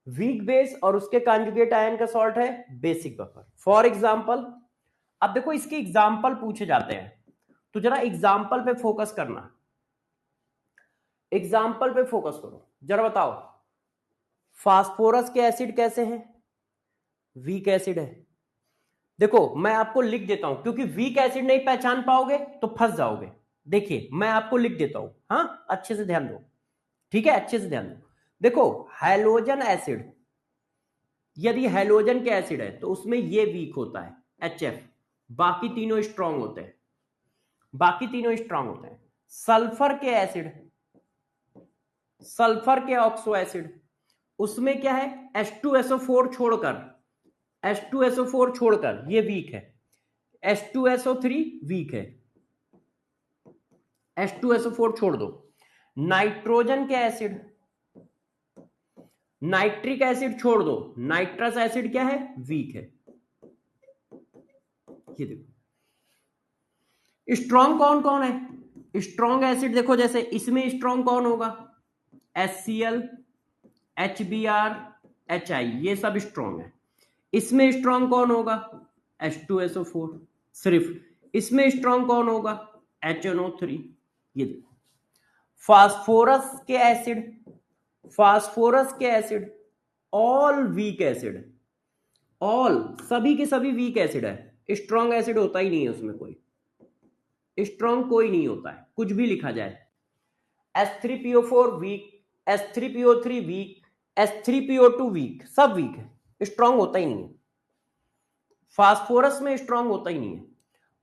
वीक बेस और उसके कॉन्जुगेट आयन का सॉल्ट है बेसिक बफर। फॉर एग्जांपल, अब देखो इसके एग्जांपल पूछे जाते हैं तो जरा एग्जांपल पे फोकस करना, एग्जांपल पे फोकस करो। जरा बताओ फास्फोरस के एसिड कैसे हैं? वीक एसिड है। देखो मैं आपको लिख देता हूं, क्योंकि वीक एसिड नहीं पहचान पाओगे तो फंस जाओगे। देखिए मैं आपको लिख देता हूं, हाँ अच्छे से ध्यान दो, ठीक है अच्छे से ध्यान दो। देखो हैलोजन एसिड, यदि हैलोजन के एसिड है तो उसमें ये वीक होता है HF, बाकी तीनों स्ट्रांग होते हैं, बाकी तीनों स्ट्रांग होते हैं। सल्फर के एसिड, सल्फर के ऑक्सो एसिड, उसमें क्या है H2SO4 छोड़कर, H2SO4 छोड़कर ये वीक है, H2SO3 वीक है, H2SO4 छोड़ दो। नाइट्रोजन के एसिड, नाइट्रिक एसिड छोड़ दो, नाइट्रस एसिड क्या है? वीक है। ये देखो स्ट्रॉन्ग कौन कौन है? स्ट्रॉन्ग एसिड देखो, जैसे इसमें स्ट्रॉन्ग कौन होगा? HCl, HBr, HI, ये सब स्ट्रॉन्ग है। इसमें स्ट्रॉन्ग कौन होगा? H2SO4। सिर्फ इसमें स्ट्रॉन्ग कौन होगा? HNO3। ये देखो फास्फोरस के एसिड, फास्फोरस के acid all weak acid, all सभी के सभी वीक एसिड है, स्ट्रॉन्ग एसिड होता ही नहीं है उसमें, कोई स्ट्रॉन्ग कोई नहीं होता है, कुछ भी लिखा जाए। H3PO4 weak, H3PO3 weak, H3PO2 weak, सब वीक है, स्ट्रॉन्ग होता ही नहीं है। फास्फोरस में स्ट्रॉन्ग होता ही नहीं है।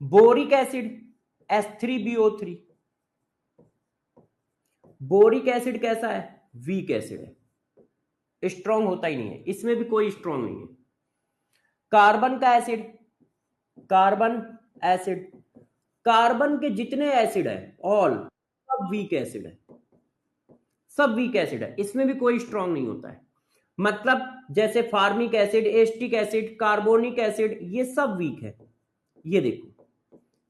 Boric acid H3BO3, boric acid कैसा है? वीक एसिड है, स्ट्रॉन्ग होता ही नहीं है, इसमें भी कोई स्ट्रॉन्ग नहीं है। कार्बन का एसिड, कार्बन एसिड, कार्बन के जितने एसिड है ऑल सब वीक एसिड है, सब वीक एसिड है, इसमें भी कोई स्ट्रॉन्ग नहीं होता है। मतलब जैसे formic acid, acetic acid, carbonic acid, ये सब वीक है। ये देखो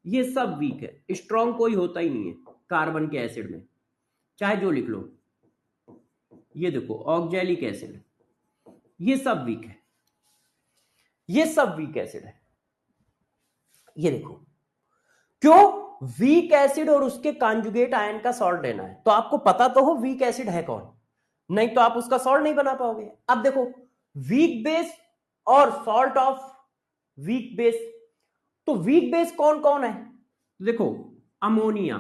ये सब वीक है, स्ट्रॉन्ग कोई होता ही नहीं है कार्बन के एसिड में, चाहे जो लिख लो। ये देखो ऑक्जेलिक एसिड, ये सब वीक है, ये सब वीक एसिड है। ये देखो क्यों? वीक एसिड और उसके कॉन्जुगेट आयन का सॉल्ट लेना है, तो आपको पता तो हो वीक एसिड है कौन, नहीं तो आप उसका सॉल्ट नहीं बना पाओगे। अब देखो वीक बेस और सॉल्ट ऑफ वीक बेस, तो वीक बेस कौन कौन है? देखो अमोनिया,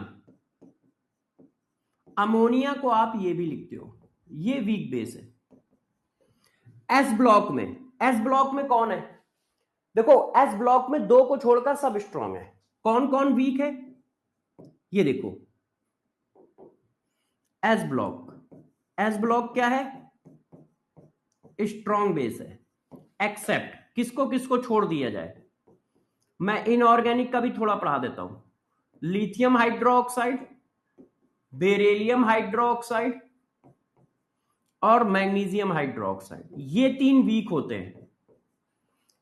अमोनिया को आप ये भी लिखते हो, ये वीक बेस है। एस ब्लॉक में, एस ब्लॉक में कौन है? देखो एस ब्लॉक में दो को छोड़कर सब स्ट्रॉन्ग है। कौन कौन वीक है? ये देखो एस ब्लॉक, एस ब्लॉक क्या है? स्ट्रॉन्ग बेस है, एक्सेप्ट किसको किसको छोड़ दिया जाए, मैं इनऑर्गेनिक का भी थोड़ा पढ़ा देता हूं। लिथियम हाइड्रोक्साइड, बेरिलियम हाइड्रोक्साइड और मैग्नीशियम हाइड्रोक्साइड, ये तीन वीक होते हैं,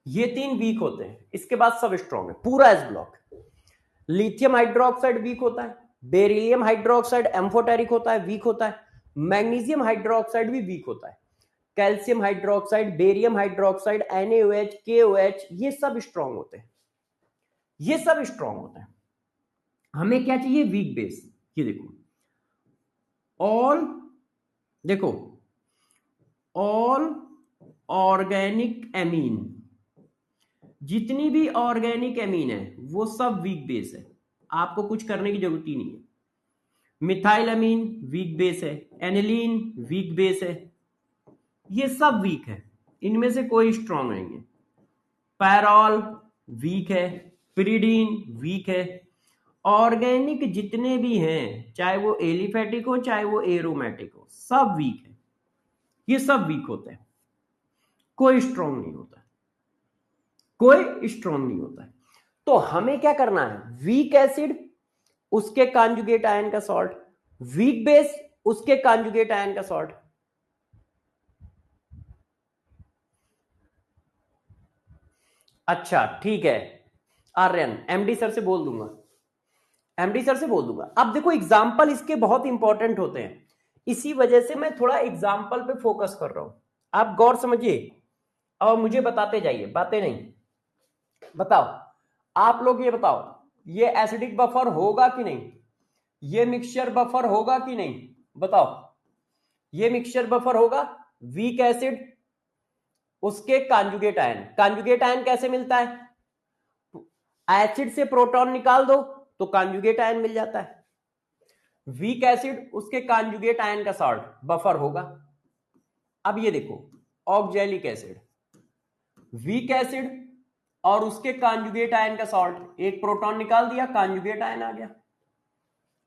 ये तीन वीक होते हैं। इसके बाद सब स्ट्रॉन्ग है, पूरा S block. Lithium hydroxide weak होता है, बेरिलियम हाइड्रोक्साइड एम्फोटेरिक होता है, वीक होता है, मैग्नीशियम हाइड्रोक्साइड भी वीक होता है, calcium hydroxide, barium hydroxide, NaOH, KOH, ये सब स्ट्रॉन्ग होते हैं, ये सब स्ट्रॉन्ग होते हैं। हमें क्या चाहिए? Weak base. ये देखो ऑल, देखो ऑल ऑर्गेनिक एमीन, जितनी भी ऑर्गेनिक एमीन है वो सब वीक बेस है, आपको कुछ करने की जरूरत ही नहीं है। मिथाइल अमीन वीक बेस है, एनिलीन वीक बेस है, ये सब वीक है, इनमें से कोई स्ट्रॉन्ग नहीं है। पैरॉल वीक है, पिरिडीन वीक है, ऑर्गेनिक जितने भी हैं चाहे वो एलिफेटिक हो चाहे वो एरोमेटिक हो सब वीक है, ये सब वीक होते हैं, कोई स्ट्रॉन्ग नहीं होता, कोई स्ट्रॉन्ग नहीं होता है। तो हमें क्या करना है, वीक एसिड उसके कॉन्जुगेट आयन का सॉल्ट, वीक बेस उसके कॉन्जुगेट आयन का सॉल्ट। अच्छा ठीक है आर्यन, एमडी सर से बोल दूंगा, एमडी सर से बोल दूंगा। अब देखो एग्जाम्पल इसके बहुत इंपॉर्टेंट होते हैं, इसी वजह से मैं थोड़ा एग्जाम्पल पे फोकस कर रहा हूं, आप गौर समझिए और मुझे बताते जाइए, बातें नहीं। बताओ आप लोग, ये बताओ ये एसिडिक बफर होगा कि नहीं, ये मिक्सचर बफर होगा कि नहीं, बताओ ये मिक्सचर बफर होगा। वीक एसिड उसके कॉन्जुगेट आयन, कॉन्जुगेट आयन कैसे मिलता है, एसिड से प्रोटॉन निकाल दो तो कॉन्जुगेट आयन मिल जाता है। वीक एसिड उसके कॉन्जुगेट आयन का सॉल्ट बफर होगा। अब ये देखो ऑक्जेलिक एसिड, वीक एसिड और उसके कॉन्जुगेट आयन का सॉल्ट, एक प्रोटॉन निकाल दिया कॉन्जुगेट आयन आ गया,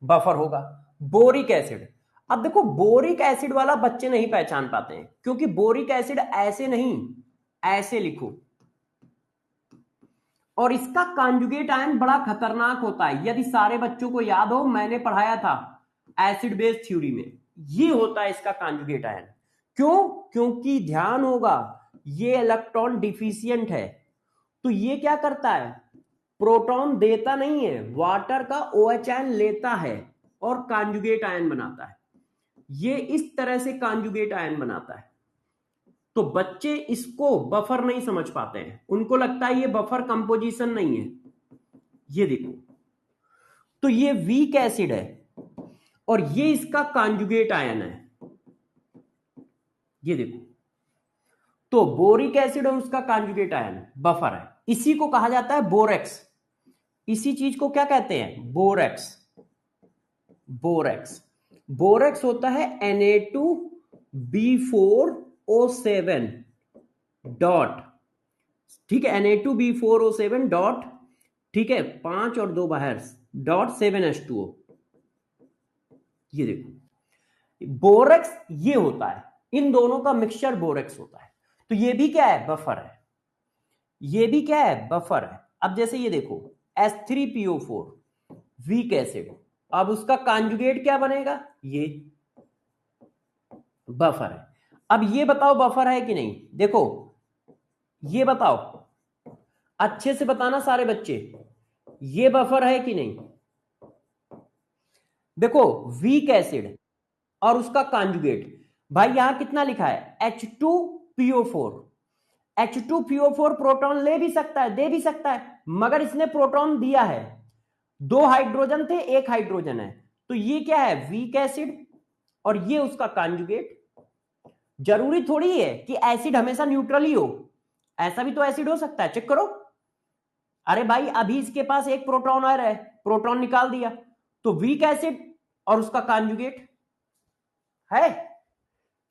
बफर होगा। बोरिक एसिड, अब देखो बोरिक एसिड वाला बच्चे नहीं पहचान पाते हैं, क्योंकि बोरिक एसिड ऐसे नहीं, ऐसे लिखो, और इसका कॉन्जुगेट आयन बड़ा खतरनाक होता है, यदि सारे बच्चों को याद हो मैंने पढ़ाया था एसिड बेस थ्योरी में, ये होता है इसका कॉन्जुगेट आयन। क्यों, क्योंकि ध्यान होगा ये इलेक्ट्रॉन डिफिशियंट है, तो ये क्या करता है, प्रोटॉन देता नहीं है, वाटर का OH आयन लेता है और कॉन्जुगेट आयन बनाता है, ये इस तरह से कॉन्जुगेट आयन बनाता है। तो बच्चे इसको बफर नहीं समझ पाते हैं, उनको लगता है ये बफर कंपोजिशन नहीं है। ये देखो तो ये वीक एसिड है और ये इसका कॉन्जुगेट आयन है, ये देखो, तो बोरिक एसिड और उसका कॉन्जुगेट आयन बफर है, इसी को कहा जाता है बोरेक्स, इसी चीज को क्या कहते हैं, बोरेक्स। बोरेक्स, बोरेक्स होता है Na2B4O7 डॉट, ठीक है, Na2B4O7 डॉट, ठीक है, 5 और 2 बाहर डॉट 7H2O, ये देखो बोरेक्स ये होता है, इन दोनों का मिक्सचर बोरेक्स होता है। तो ये भी क्या है, बफर है, ये भी क्या है, बफर है। अब जैसे ये देखो H3PO4 वीक एसिड, अब उसका कॉन्जुगेट क्या बनेगा, ये बफर है। अब ये बताओ बफर है कि नहीं, देखो ये बताओ, अच्छे से बताना सारे बच्चे, ये बफर है कि नहीं। देखो वीक एसिड और उसका कॉन्जुगेट, भाई यहां कितना लिखा है H2PO4, H2PO4 प्रोटॉन ले भी सकता है, दे भी सकता है, मगर इसने प्रोटॉन दिया है, 2 हाइड्रोजन थे 1 हाइड्रोजन है, तो ये क्या है, वीक एसिड और ये उसका कॉन्जुगेट। जरूरी थोड़ी है कि एसिड हमेशा न्यूट्रल ही हो, ऐसा भी तो एसिड हो सकता है, चेक करो। अरे भाई अभी इसके पास एक प्रोटॉन आ रहा है, प्रोटॉन निकाल दिया, तो वीक एसिड और उसका कॉन्जुगेट है।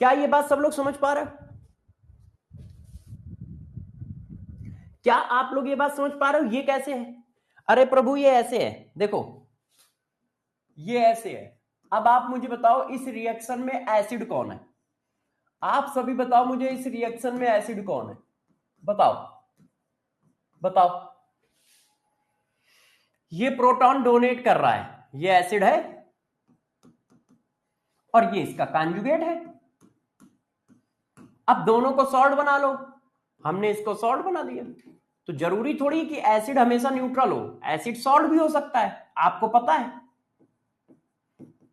क्या ये बात सब लोग समझ पा रहे हो, क्या आप लोग ये बात समझ पा रहे हो, ये कैसे है, अरे प्रभु ये ऐसे है, देखो ये ऐसे है। अब आप मुझे बताओ इस रिएक्शन में एसिड कौन है, आप सभी बताओ मुझे इस रिएक्शन में एसिड कौन है, बताओ बताओ। ये प्रोटॉन डोनेट कर रहा है, ये एसिड है और ये इसका कॉन्जुगेट है। अब दोनों को सॉल्ट बना लो, हमने इसको सॉल्ट बना दिया, तो जरूरी थोड़ी कि एसिड हमेशा न्यूट्रल हो, एसिड सॉल्ट भी हो सकता है, आपको पता है।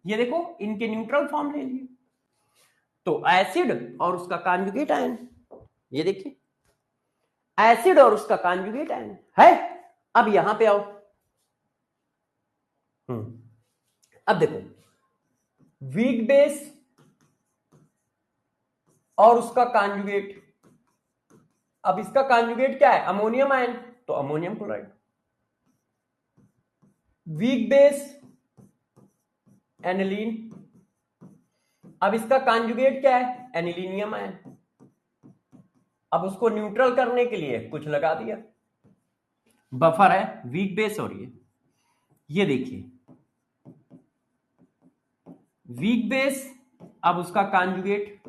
ये देखो इनके न्यूट्रल फॉर्म ले लिए, तो एसिड और उसका कॉन्जुगेट आयन, ये देखिए एसिड और उसका कॉन्जुगेट आयन है। अब यहां पे आओ, अब देखो वीक बेस और उसका कॉन्जुगेट। अब इसका कॉन्जुगेट क्या है? अमोनियम आयन, तो ammonium chloride. Weak base aniline, अब इसका कॉन्जुगेट क्या है? Anilinium ion. अब उसको न्यूट्रल करने के लिए कुछ लगा दिया, बफर है वीक बेस। और ये देखिए वीक बेस, अब उसका कॉन्जुगेट,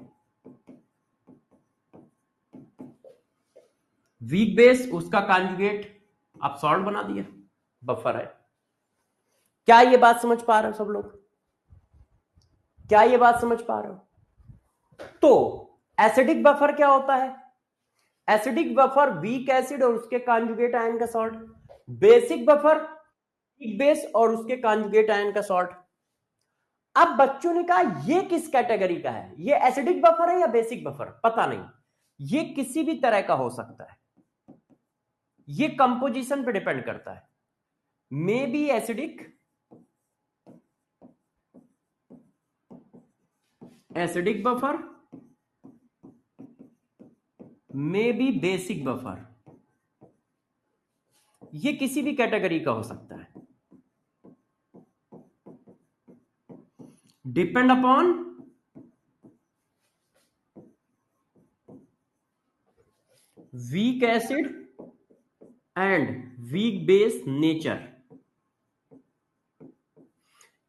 वीक बेस उसका कॉन्जुगेट, अब सॉल्ट बना दिया, बफर है। क्या ये बात समझ पा रहे हो सब लोग? क्या ये बात समझ पा रहे हो? तो एसिडिक बफर क्या होता है? एसिडिक बफर वीक एसिड और उसके कॉन्जुगेट आयन का salt. Basic buffer week base और उसके कॉन्जुगेट आयन का सॉल्ट। अब बच्चों ने कहा ये किस कैटेगरी का है? ये एसिडिक बफर है या बेसिक बफर? पता नहीं, ये किसी भी तरह का हो सकता है, ये कंपोजिशन पे डिपेंड करता है। May be acidic, acidic buffer, may be basic buffer, ये किसी भी कैटेगरी का हो सकता है, depend upon weak acid and weak base nature.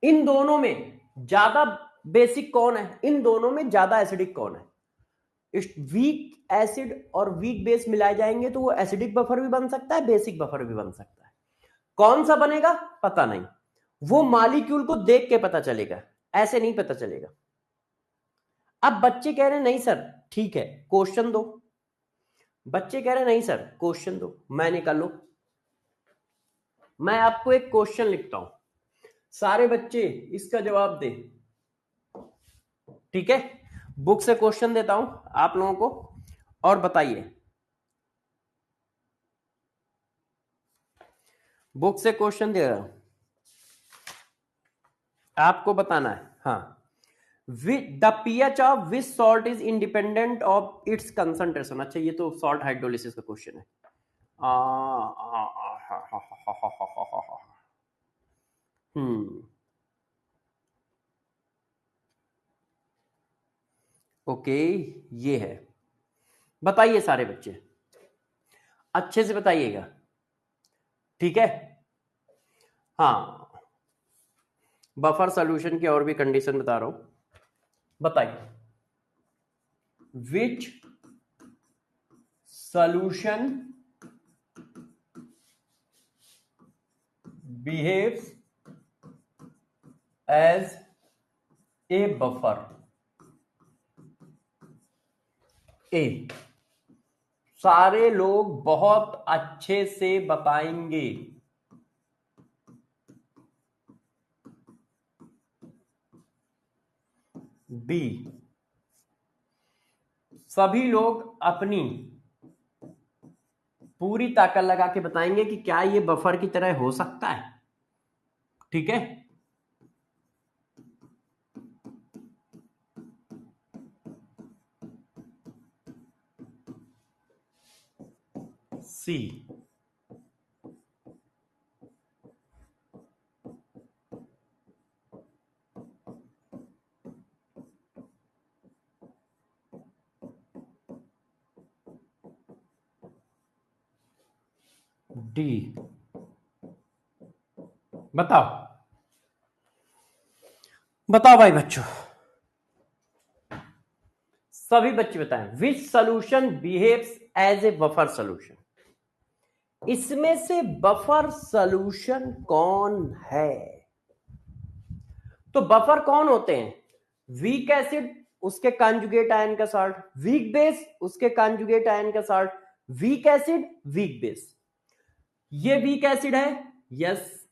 इन दोनों में ज्यादा बेसिक कौन है? इन दोनों में ज्यादा एसिडिक कौन है? इस वीक एसिड और वीक बेस मिलाए जाएंगे तो वो एसिडिक बफर भी बन सकता है, बेसिक बफर भी बन सकता है। कौन सा बनेगा पता नहीं, वो मॉलिक्यूल को देख के पता चलेगा, ऐसे नहीं पता चलेगा। अब बच्चे कह रहे हैं नहीं सर ठीक है क्वेश्चन दो, बच्चे कह रहे हैं नहीं सर क्वेश्चन दो। मैंने कहा लो, मैं आपको एक क्वेश्चन लिखता हूं, सारे बच्चे इसका जवाब दे, ठीक है? बुक से क्वेश्चन देता हूं आप लोगों को और बताइए। बुक से क्वेश्चन दे रहा हूं, आपको बताना है। हाँ, the pH of which salt is independent of its concentration. अच्छा ये तो सॉल्ट हाइड्रोलिसिस का क्वेश्चन है। हम्म, ओके, ये है। बताइए सारे बच्चे अच्छे से बताइएगा, ठीक है? हाँ, बफर सॉल्यूशन की और भी कंडीशन बता रहा हूं, बताइए। Which solution behaves as a buffer? A, सारे लोग बहुत अच्छे से बताएंगे। बी, सभी लोग अपनी पूरी ताकत लगा के बताएंगे कि क्या ये बफर की तरह हो सकता है, ठीक है? C, D. बताओ बताओ भाई बच्चों, सभी बच्चे बताएं which solution behaves as a buffer solution. इसमें से बफर सॉल्यूशन कौन है? तो बफर कौन होते हैं? वीक एसिड उसके कॉन्जुगेट आयन का सॉल्ट, वीक बेस उसके कॉन्जुगेट आयन का salt, week acid weak base. ये वीक एसिड है, यस,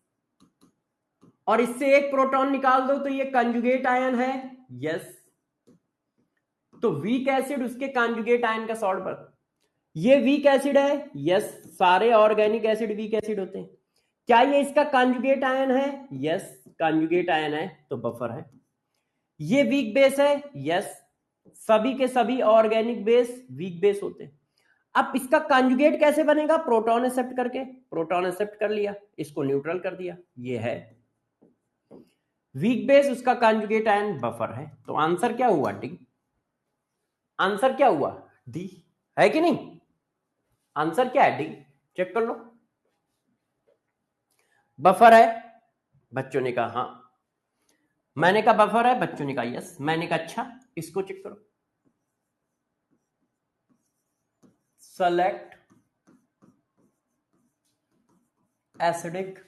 और इससे एक प्रोटॉन निकाल दो तो ये कॉन्जुगेट आयन है, यस। तो वीक एसिड उसके कॉन्जुगेट आयन का सॉल्ट बन, ये वीक एसिड है, यस, सारे ऑर्गेनिक एसिड वीक एसिड होते हैं। क्या ये इसका कॉन्जुगेट आयन है? यस, कॉन्जुगेट आयन है, तो बफर है। ये वीक बेस है, यस, सभी के सभी ऑर्गेनिक बेस वीक बेस होते हैं। अब इसका कॉन्जुगेट कैसे बनेगा, प्रोटॉन एक्सेप्ट करके, प्रोटॉन एक्सेप्ट कर लिया, इसको न्यूट्रल कर दिया, ये है वीक बेस, उसका कॉन्जुगेट आयन बफर है। तो आंसर क्या हुआ, डी। आंसर क्या हुआ, डी, है कि नहीं? आंसर क्या है, डी, चेक कर लो। बफर है, बच्चों ने कहा हाँ, मैंने कहा बफर है, बच्चों ने कहा यस, मैंने कहा अच्छा, इसको चेक करो, सेलेक्ट एसिडिक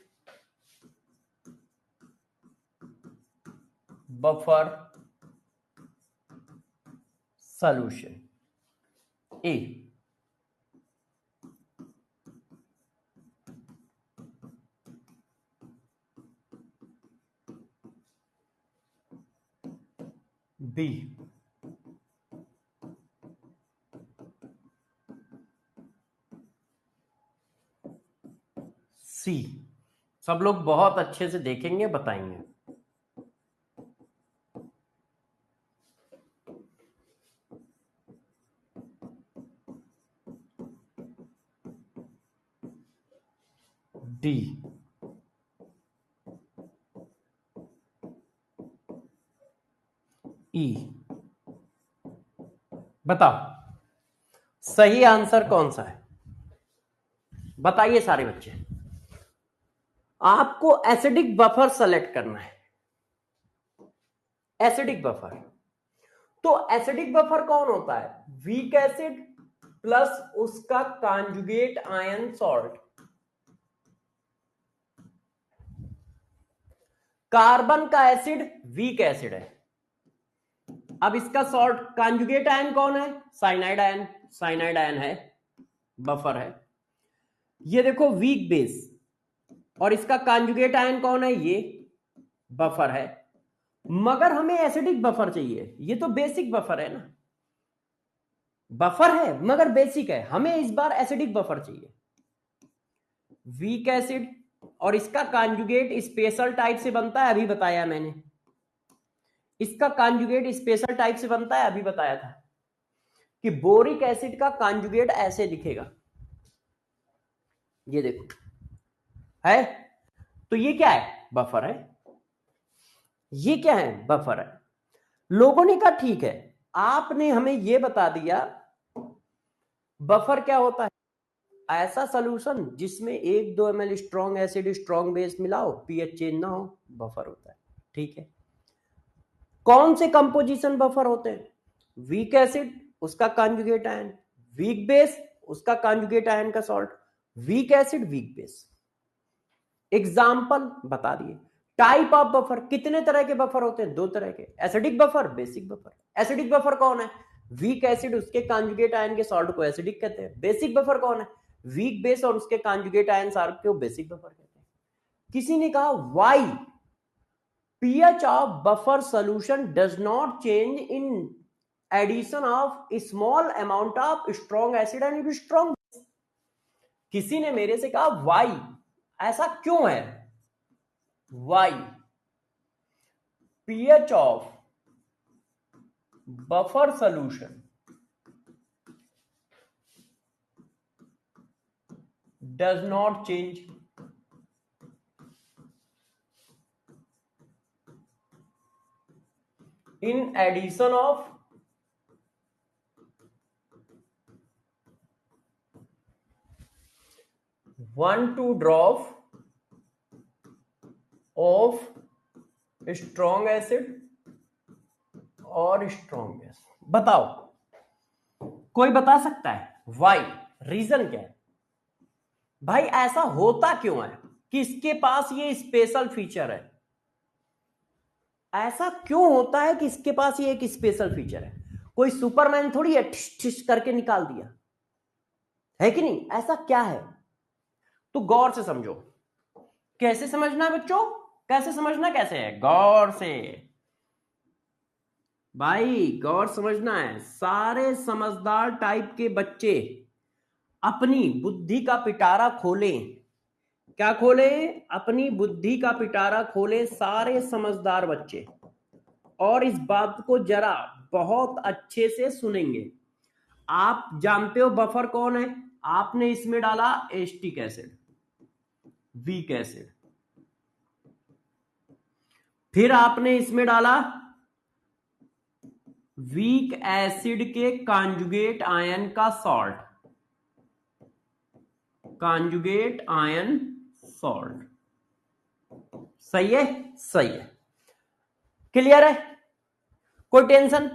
बफर सॉल्यूशन ए। बी, सी। सब लोग बहुत अच्छे से देखेंगे, बताएंगे। डी, ई। बताओ सही आंसर कौन सा है, बताइए सारे बच्चे। आपको एसिडिक बफर सेलेक्ट करना है, एसिडिक बफर। तो एसिडिक बफर कौन होता है, वीक एसिड प्लस उसका कॉन्जुगेट आयन सॉल्ट। कार्बन का एसिड वीक एसिड है, अब इसका सॉल्ट कॉन्जुगेट आयन कौन है, साइनाइड आयन, साइनाइड आयन है, बफर है। ये देखो वीक बेस, और इसका कॉन्जुगेट आयन कौन है, ये बफर है। मगर हमें एसिडिक बफर चाहिए, ये तो बेसिक बफर है ना, बफर है मगर बेसिक है, हमें इस बार एसिडिक बफर चाहिए। वीक एसिड और इसका कॉन्जुगेट स्पेशल टाइप से बनता है, अभी बताया मैंने, इसका कॉन्जुगेट स्पेशल टाइप से बनता है, अभी बताया था कि बोरिक एसिड का कॉन्जुगेट ऐसे दिखेगा, ये देखो है। तो ये क्या है, बफर है, ये क्या है, बफर है। लोगों ने कहा ठीक है, आपने हमें ये बता दिया बफर क्या होता है, ऐसा सॉल्यूशन जिसमें 1-2 ml strong acid strong base मिलाओ, पीएच चेंज ना हो, बफर होता है। ठीक है, कौन से कंपोजिशन बफर होते हैं, वीक एसिड उसका कॉन्जुगेट आयन, वीक बेस उसका कॉन्जुगेट आयन का salt, week acid weak base. Example बता दिए। टाइप ऑफ बफर, कितने तरह के बफर होते हैं, 2 तरह के, acidic buffer, basic buffer. Acidic buffer कौन है, वीक एसिड उसके कॉन्जुगेट आयन के सॉल्ट को एसिडिक कहते हैं। बेसिक बफर कौन है, वीक बेस और उसके कॉन्जुगेट आयन सॉल्ट को बेसिक बफर कहते हैं। किसी ने कहा why pH of buffer solution does not change in addition of a small amount of strong acid and strong base। किसी ने मेरे से कहा व्हाई, ऐसा क्यों है, why pH of buffer solution does not change in addition of 1-2 drop of strong acid और strong base. बताओ कोई बता सकता है व्हाई, रीजन क्या है भाई, ऐसा होता क्यों है कि इसके पास ये स्पेशल फीचर है, ऐसा क्यों होता है कि इसके पास ये एक स्पेशल फीचर है, कोई सुपरमैन थोड़ी है ठिश ठिश करके निकाल दिया है कि नहीं, ऐसा क्या है। तो गौर से समझो, कैसे समझना है बच्चों, कैसे समझना, कैसे है, गौर से भाई, गौर समझना है। सारे समझदार टाइप के बच्चे अपनी बुद्धि का पिटारा खोलें, क्या खोलें, अपनी बुद्धि का पिटारा खोलें, सारे समझदार बच्चे। और इस बात को जरा बहुत अच्छे से सुनेंगे। आप जानते हो बफर कौन है? आपने इसमें डाला एस्टिक एसिड, वीक एसिड, फिर आपने इसमें डाला वीक एसिड के कॉन्जुगेट आयन का सॉल्ट, कॉन्जुगेट आयन सॉल्ट। सही है? सही है। क्लियर है? कोई टेंशन?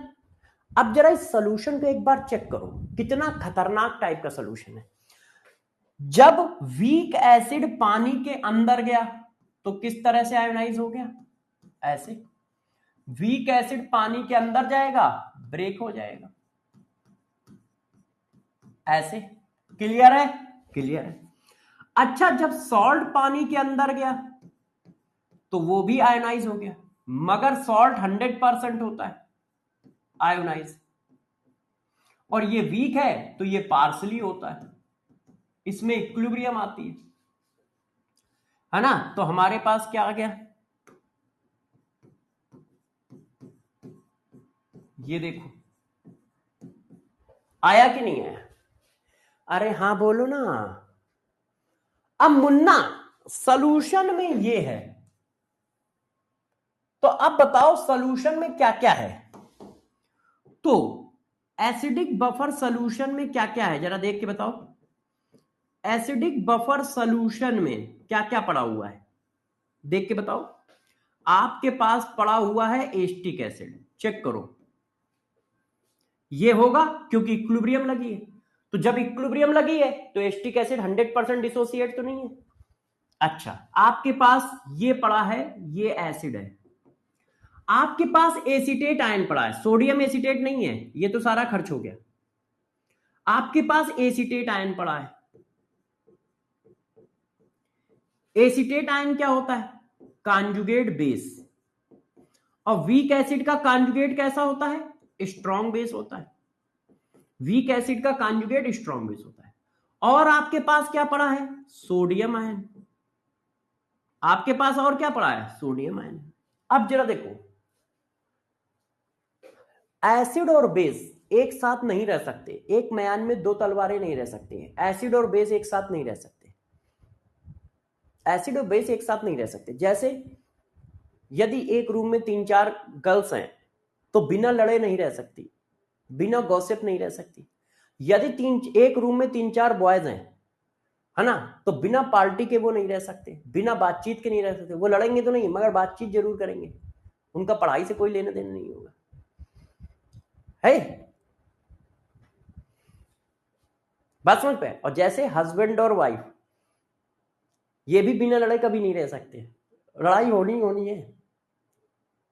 अब जरा इस सॉल्यूशन को एक बार चेक करो, कितना खतरनाक टाइप का सॉल्यूशन है। जब वीक एसिड पानी के अंदर गया तो किस तरह से आयोनाइज हो गया? ऐसे। वीक एसिड पानी के अंदर जाएगा, ब्रेक हो जाएगा, ऐसे। क्लियर है? क्लियर है। अच्छा, जब सॉल्ट पानी के अंदर गया तो वो भी आयोनाइज हो गया, मगर सॉल्ट 100% होता है आयोनाइज, और ये वीक है तो ये पार्सली होता है, इसमें इक्विलिब्रियम आती है ना। तो हमारे पास क्या आ गया? ये देखो, आया कि नहीं आया? अरे हाँ बोलो ना। अब मुन्ना सॉल्यूशन में ये है, तो अब बताओ सॉल्यूशन में क्या क्या है। तो एसिडिक बफर सॉल्यूशन में क्या क्या है, जरा देख के बताओ। एसिडिक बफर सॉल्यूशन में क्या क्या पड़ा हुआ है, देख के बताओ। आपके पास पड़ा हुआ है एस्टिक एसिड, चेक करो। ये होगा क्योंकि इक्विलिब्रियम लगी है, तो जब इक्विलिब्रियम लगी है तो एस्टिक एसिड 100% डिसोसिएट तो नहीं है। अच्छा, आपके पास ये पड़ा है, ये एसिड है। आपके पास एसीटेट आयन पड़ा है, सोडियम एसीटेट नहीं है, ये तो सारा खर्च हो गया। आपके पास एसीटेट आयन पड़ा है। एसीटेट आयन क्या होता है? Conjugate base. और वीक एसिड का कॉन्जुगेट कैसा होता है? स्ट्रॉन्ग बेस होता है। वीक एसिड का कॉन्जुगेट स्ट्रॉन्ग बेस होता है। और आपके पास क्या पड़ा है? Sodium ion. आपके पास और क्या पड़ा है? Sodium ion. अब जरा देखो, एसिड और बेस एक साथ नहीं रह सकते, एक म्यान में दो तलवारें नहीं रह सकती हैं। एसिड और बेस एक साथ नहीं रह सकते, एसिड और बेस एक साथ नहीं रह सकते। जैसे यदि एक रूम में 3-4 गर्ल्स हैं तो बिना लड़े नहीं रह सकती, बिना गॉसिप नहीं रह सकती। यदि एक रूम में 3-4 बॉयज हैं, है ना, तो बिना पार्टी के वो नहीं रह सकते, बिना बातचीत के नहीं रह सकते। वो लड़ेंगे तो नहीं मगर बातचीत जरूर करेंगे, उनका पढ़ाई से कोई लेना देना नहीं होगा, है बात समझ पे। और जैसे हस्बैंड और वाइफ, ये भी बिना लड़े कभी नहीं रह सकते, लड़ाई होनी होनी है,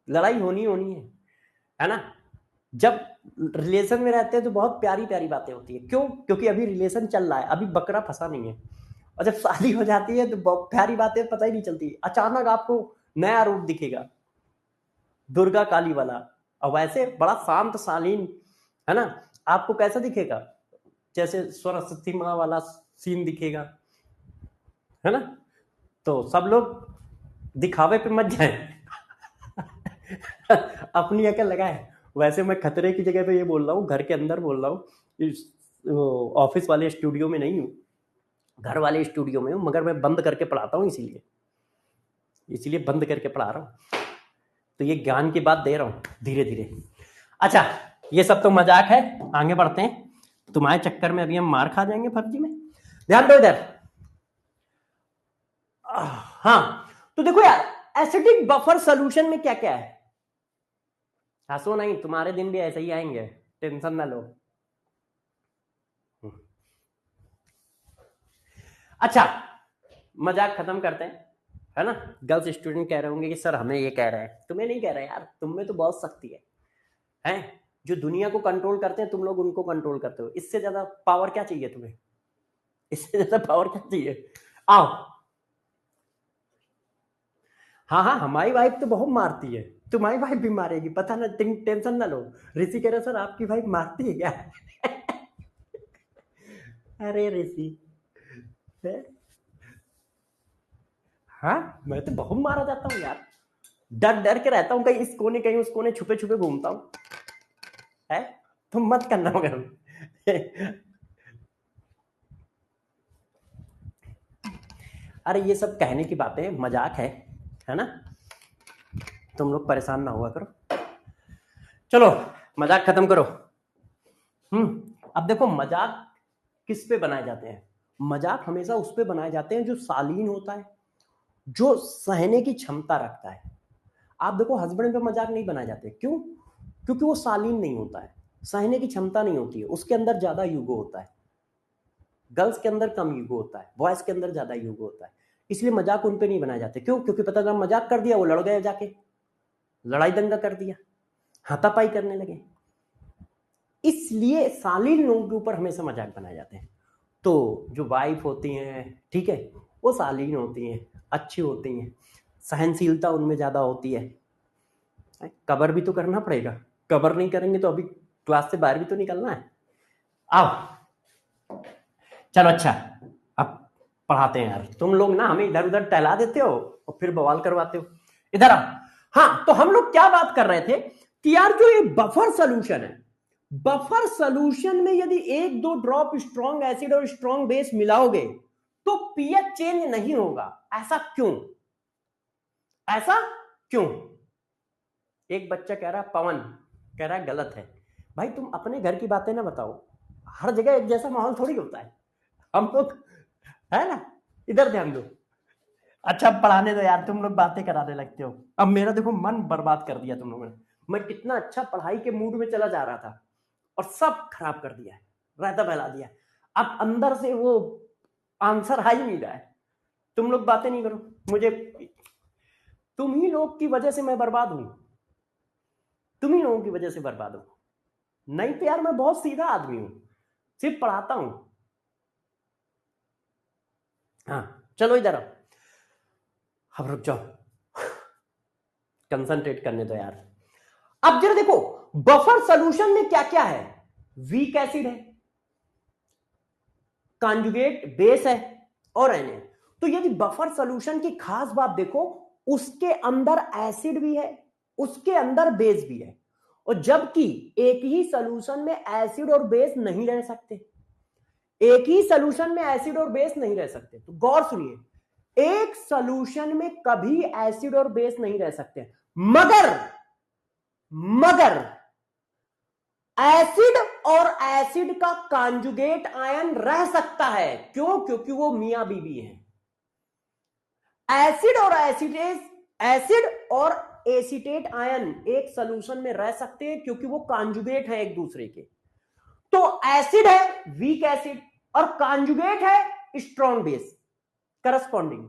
लड़ाई होनी होनी है ना। जब रिलेशन में रहते हैं तो बहुत प्यारी प्यारी बातें होती है। क्यों? क्योंकि अभी रिलेशन चल रहा है, अभी बकरा फंसा नहीं है। और जब शादी हो जाती है तो बहुत प्यारी बातें पता ही नहीं चलती, अचानक आपको नया रूप दिखेगा, दुर्गा काली वाला। और वैसे बड़ा शांत शालीन, है ना, आपको कैसा दिखेगा? जैसे सरस्वती माँ वाला सीन दिखेगा, है ना। तो सब लोग दिखावे पे मत जाए अपनी अकल लगाए। वैसे मैं खतरे की जगह पे ये बोल रहा हूँ, घर के अंदर बोल रहा हूँ, ऑफिस वाले स्टूडियो में नहीं हूँ, घर वाले स्टूडियो में हूँ, मगर मैं बंद करके पढ़ाता हूँ, इसीलिए बंद करके पढ़ा रहा हूँ। तो ये ज्ञान की बात दे रहा हूँ धीरे धीरे। अच्छा, ये सब तो मजाक है, आगे बढ़ते हैं। तुम्हारे चक्कर में अभी हम मार खा जाएंगे फर्जी में। ध्यान दो इधर। हाँ, तो देखो यार, एसिडिक बफर सॉल्यूशन में क्या क्या है। हंसो नहीं, तुम्हारे दिन भी ऐसे ही आएंगे, टेंशन ना लो। अच्छा, मजाक खत्म करते हैं, है ना। गर्ल्स स्टूडेंट कह रहे होंगे कि सर हमें ये कह रहे हैं, तुम्हें नहीं कह रहे यार, तुम में तो बहुत शक्ति है। जो दुनिया को कंट्रोल करते हैं तुम लोग उनको कंट्रोल करते हो। इससे ज्यादा पावर क्या चाहिए तुम्हें? इससे ज्यादा पावर क्या चाहिए? आओ। हाँ हाँ, हमारी वाइफ तो बहुत मारती है, तुम्हारी वाइफ भी मारेगी, पता ना, टेंशन ना लो। ऋषि कह रहे सर आपकी वाइफ मारती है क्या? अरे ऋषि, हाँ मैं तो बहुत मारा जाता हूँ यार। डर डर के रहता हूं, कहीं इस कोने कहीं उस कोने छुपे छुपे घूमता हूं, है? तुम मत करना मगर अरे ये सब कहने की बातें, मजाक है ना? तुम लोग परेशान ना हुआ करो, चलो मजाक खत्म करो। अब देखो मजाक किस पे बनाए जाते हैं? मजाक हमेशा उस पे बनाए जाते हैं जो शालीन होता है, जो सहने की क्षमता रखता है। आप देखो हस्बैंड पे मजाक नहीं बनाए जाते, क्यों? क्योंकि वो शालीन नहीं होता है, सहने की क्षमता नहीं होती है, उसके अंदर ज्यादा यूगो होता है। गर्ल्स के अंदर कम यूगो होता है, बॉयज के अंदर ज्यादा यूगो होता है, इसलिए मजाक उन पे नहीं बनाए जाते। क्यों? क्योंकि पता चला मजाक कर दिया, वो लड़ गए, जाके लड़ाई दंगा कर दिया, हाथापाई करने लगे। इसलिए शालीन लोगों के ऊपर हमेशा मजाक बनाए जाते हैं। तो जो वाइफ होती हैं, ठीक है, वो शालीन होती हैं, अच्छी होती हैं, सहनशीलता उनमें ज्यादा होती है। कवर भी तो करना पड़ेगा, कवर नहीं करेंगे तो अभी क्लास से बाहर भी तो निकलना है। आओ चलो, अच्छा अब पढ़ाते हैं यार। तुम लोग ना हमें इधर उधर टहला देते हो और फिर बवाल करवाते हो। इधर आओ। हाँ, तो हम लोग क्या बात कर रहे थे कि यार जो ये बफर सोल्यूशन है, बफर सोल्यूशन में यदि 1-2 ड्रॉप स्ट्रॉन्ग एसिड और स्ट्रॉन्ग बेस मिलाओगे तो पीएच चेंज नहीं होगा। ऐसा क्यों? ऐसा क्यों? एक बच्चा कह रहा, पवन कह रहा है गलत है। भाई तुम अपने घर की बातें ना बताओ, हर जगह एक जैसा माहौल थोड़ी होता है। हम लोग, है ना, इधर ध्यान दो। अच्छा पढ़ाने दो यार, तुम लोग बातें कराने लगते हो। अब मेरा देखो मन बर्बाद कर दिया तुम लोगों ने। मैं कितना अच्छा पढ़ाई के मूड में चला जा रहा था और सब खराब कर दिया है, रायता फैला दिया। अब अंदर से वो आंसर आ ही नहीं रहा है। तुम लोग बातें नहीं करो, मुझे तुम ही लोग की वजह से मैं बर्बाद हूं, तुम ही लोगों की वजह से बर्बाद हूं। नहीं तो यार मैं बहुत सीधा आदमी हूं, सिर्फ पढ़ाता हूं। हाँ चलो इधर आओ, अब रुक जाओ, कंसंट्रेट करने दो यार। अब जरा देखो बफर सोल्यूशन में क्या क्या है। वीक एसिड है, कॉन्जुगेट बेस है और एन है। तो यदि बफर सोल्यूशन की खास बात देखो, उसके अंदर एसिड भी है, उसके अंदर बेस भी है। और जबकि एक ही सोल्यूशन में एसिड और बेस नहीं रह सकते, एक ही सोल्यूशन में एसिड और बेस नहीं रह सकते। तो गौर सुनिए, एक सोल्यूशन में कभी एसिड और बेस नहीं रह सकते, मगर एसिड और एसिड का कॉन्जुगेट आयन रह सकता है। क्यों? क्योंकि वो मियां बीवी है। एसिड और एसिडेज, एसिड और एसीटेट आयन एक सोल्यूशन में रह सकते हैं क्योंकि वो कॉन्जुगेट है एक दूसरे के। तो एसिड है वीक एसिड और कॉन्जुगेट है स्ट्रॉन्ग बेस करस्पॉन्डिंग।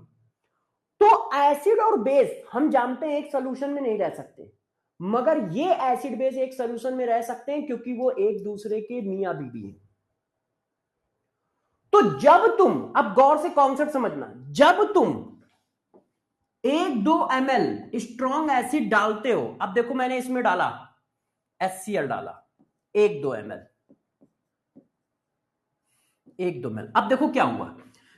तो एसिड और बेस हम जानते हैं एक सोल्यूशन में नहीं रह सकते, मगर ये एसिड बेस एक सोल्यूशन में रह सकते हैं क्योंकि वो एक दूसरे के मियां बीवी हैं। तो जब तुम, अब गौर से कॉन्सेप्ट समझना, जब तुम 1-2 ml स्ट्रॉन्ग एसिड डालते हो, अब देखो मैंने इसमें डाला HCl डाला 1-2 ml, 1-2 ml। अब देखो क्या हुआ,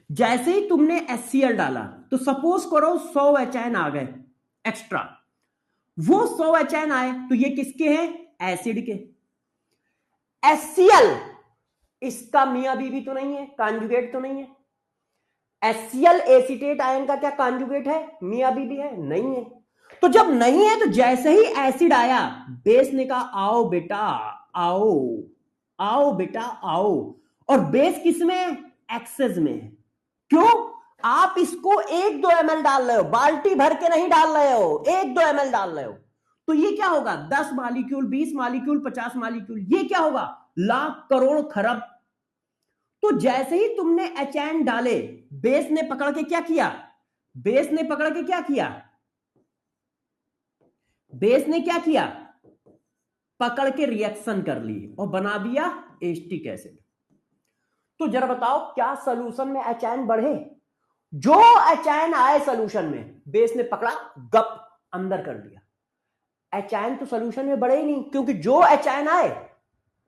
जैसे ही तुमने HCl डाला तो सपोज करो 100 HN आ गए एक्स्ट्रा। वो 100 HN आए तो ये किसके हैं? एसिड के। HCl इसका मियां बीवी तो नहीं है, कॉन्जुगेट तो नहीं है। HCl एसीटेट आयन का क्या कॉन्जुगेट है? मियां बीवी है? नहीं है। तो जब नहीं है तो जैसे ही एसिड आया, बेस ने कहा आओ बेटा आओ, आओ बेटा आओ। और बेस किसमें है? एक्सेस में है। क्यों? आप इसको 1-2 ml डाल रहे हो, बाल्टी भर के नहीं डाल रहे हो, 1-2 ml डाल रहे हो। तो ये क्या होगा? 10 मॉलिक्यूल, 20 मॉलिक्यूल, 50 मॉलिक्यूल, ये क्या होगा? लाख करोड़ खरब। तो जैसे ही तुमने HN डाले, बेस ने पकड़ के क्या किया? बेस ने पकड़ के क्या किया? बेस ने क्या किया? पकड़ के रिएक्शन कर ली और बना दिया एसिटिक एसिड। तो जरा बताओ क्या सोल्यूशन में HN बढ़े? जो HN आए सोल्यूशन में, बेस ने पकड़ा, गप अंदर कर दिया। HN तो सोल्यूशन में बढ़े ही नहीं, क्योंकि जो HN आए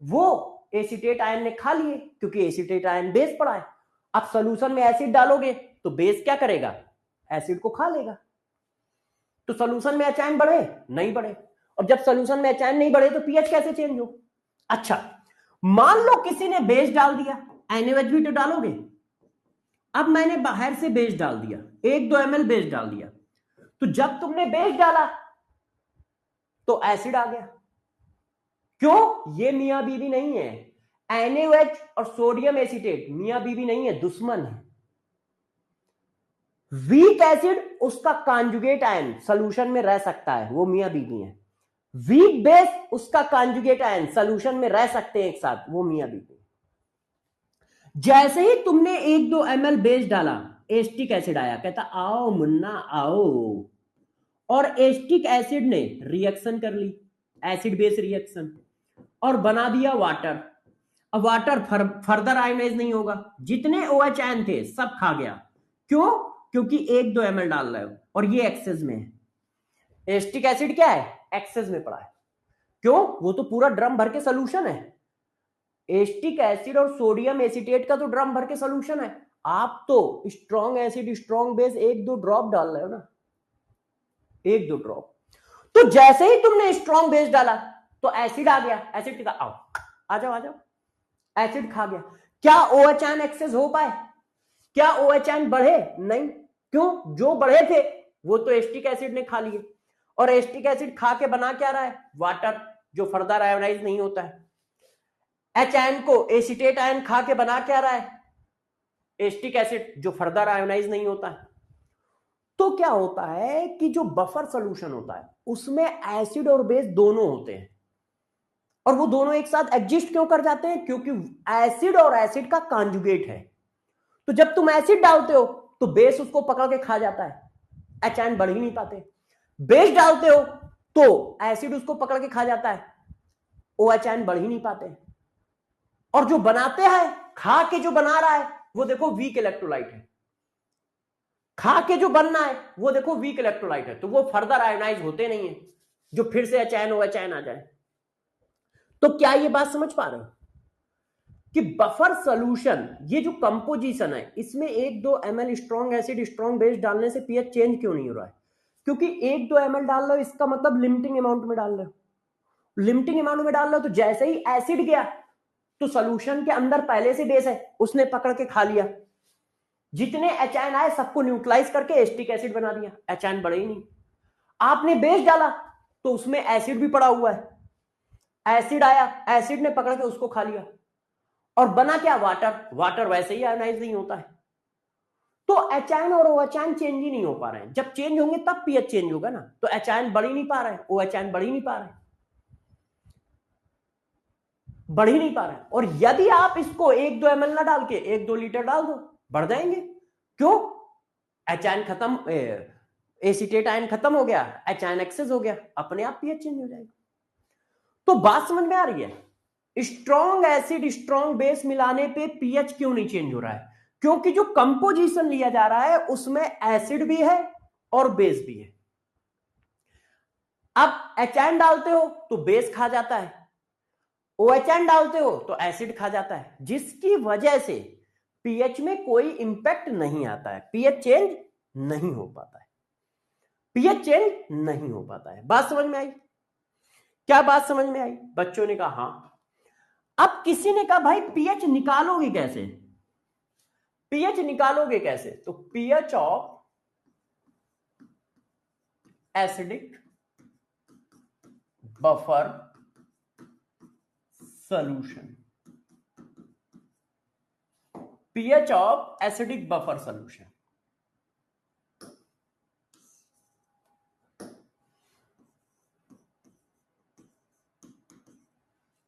वो एसीटेट आयन ने खा लिए, क्योंकि एसीटेट आयन बेस पड़ा है। अब सोल्यूशन में एसिड डालोगे तो बेस क्या करेगा? एसिड को खा लेगा। तो सोल्यूशन में एच बढ़े नहीं बढ़े, और जब सोल्यूशन में एच नहीं बढ़े तो पीएच कैसे चेंज हो। अच्छा, मान लो किसी ने बेस डाल दिया, NaOH भी तो डालोगे। अब मैंने बाहर से बेस डाल दिया, 1-2 ml बेस डाल दिया, तो जब तुमने बेस डाला तो एसिड आ गया। क्यों? ये मियां बीवी नहीं है। NaOH और सोडियम एसीटेट मियां बीवी नहीं है, दुश्मन है। वीक एसिड उसका कॉन्जुगेट आयन सॉल्यूशन में रह सकता है, वो मियां बीवी है। वीक बेस उसका कॉन्जुगेट आयन सॉल्यूशन में रह सकते हैं एक साथ, वो मियां बीवी। जैसे ही तुमने 1-2 ml बेस डाला, एस्टिक एसिड आया, कहता आओ मुन्ना आओ, और एस्टिक एसिड ने रिएक्शन कर ली, एसिड बेस रिएक्शन, और बना दिया वाटर। अब वाटर फर्दर आयोनाइज नहीं होगा, जितने OH आयन थे सब खा गया। क्यों? क्योंकि 1-2 ml डाल रहे हो और ये एक्सेस में है। एस्टिक एसिड क्या है? एक्सेस में पड़ा है। क्यों? वो तो पूरा ड्रम भर के सोल्यूशन है। एस्टिक एसिड और सोडियम एसीटेट का तो ड्रम भर के सोल्यूशन है, आप तो strong acid strong base 1-2 drop डाल रहे हो ना, 1-2 ड्रॉप। तो जैसे ही तुमने स्ट्रॉन्ग बेस डाला तो एसिड आ गया, एसिड कहता आओ आ जाओ आ जाओ, एसिड खा गया। क्या OH आयन एक्सेस हो पाए? क्या OH आयन बढ़े? नहीं। क्यों? जो बढ़े थे वो तो एस्टिक एसिड ने खा लिए, और एस्टिक एसिड खा के बना क्या रहा है? वाटर, जो फर्दर आयोनाइज नहीं होता है। एच आयन को एसिटेट आयन खा के बना क्या रहा है? एस्टिक एसिड, जो फर्दर आयोनाइज नहीं होता है। तो क्या होता है कि जो बफर सॉल्यूशन होता है उसमें एसिड और बेस दोनों होते हैं, और वो दोनों एक साथ एग्जिस्ट क्यों कर जाते हैं? क्योंकि एसिड और एसिड का कॉन्जुगेट है। तो जब तुम एसिड डालते हो तो बेस उसको पकड़ के खा जाता है, एच आयन बढ़ ही नहीं पाते। बेस डालते हो तो एसिड उसको पकड़ के खा जाता है, OH आयन बढ़ ही नहीं पाते। और जो बनाते हैं, खा के जो बना रहा है वो देखो वीक इलेक्ट्रोलाइट है, खा के जो बनना है वो देखो वीक इलेक्ट्रोलाइट है, तो वो फर्दर आयोनाइज होते नहीं है, जो फिर से एच आयन OH आयन आ जाए। तो क्या ये बात समझ पा रहे हो कि बफर सॉल्यूशन, ये जो कंपोजिशन है, इसमें 1-2 ml strong acid strong base डालने से पीएच चेंज क्यों नहीं हो रहा है? क्योंकि 1-2 ml डाल रहे हो, इसका मतलब लिमिटिंग अमाउंट में डाल रहे हो। लिमिटिंग अमाउंट में डाल रहे हो तो जैसे ही एसिड गया तो सॉल्यूशन के अंदर पहले से बेस है, उसने पकड़ के खा लिया, जितने एच आयन आए सबको न्यूट्रलाइज करके एस्टिक एसिड बना दिया, एच आयन बढ़े ही नहीं। आपने बेस डाला तो उसमें एसिड भी पड़ा हुआ है, एसिड आया, एसिड ने पकड़ के उसको खा लिया, और बना क्या? वाटर। वाटर वैसे ही आयोनाइज नहीं होता है, तो एच आयन और OH आयन चेंज ही नहीं हो पा रहे हैं। जब चेंज होंगे तब पीएच चेंज होगा ना, तो एच आयन बढ़ ही नहीं पा रहा है, OH आयन बढ़ ही नहीं पा रहा है, बढ़ ही नहीं पा रहा है। और यदि आप इसको 1-2 ml ना डाल के 1-2 लीटर डाल दो, बढ़ जाएंगे। क्यों? एच आयन खत्म, एसीटेट आयन खत्म हो गया, एच आयन एक्सेस हो गया, अपने आप पीएच चेंज हो जाएगा। तो बात समझ में आ रही है? स्ट्रॉन्ग एसिड स्ट्रॉन्ग बेस मिलाने पे पीएच क्यों नहीं चेंज हो रहा है? क्योंकि जो कंपोजिशन लिया जा रहा है उसमें एसिड भी है और बेस भी है। अब एच आयन डालते हो तो बेस खा जाता है, OH आयन डालते हो तो एसिड खा जाता है, जिसकी वजह से पीएच में कोई इंपैक्ट नहीं आता है, पीएच चेंज नहीं हो पाता है, पीएच चेंज नहीं हो पाता है। बात समझ में आई? क्या बात समझ में आई? बच्चों ने कहा हाँ। अब किसी ने कहा भाई पीएच निकालोगे कैसे? पीएच निकालोगे कैसे? तो pH of acidic buffer solution, pH of acidic buffer solution.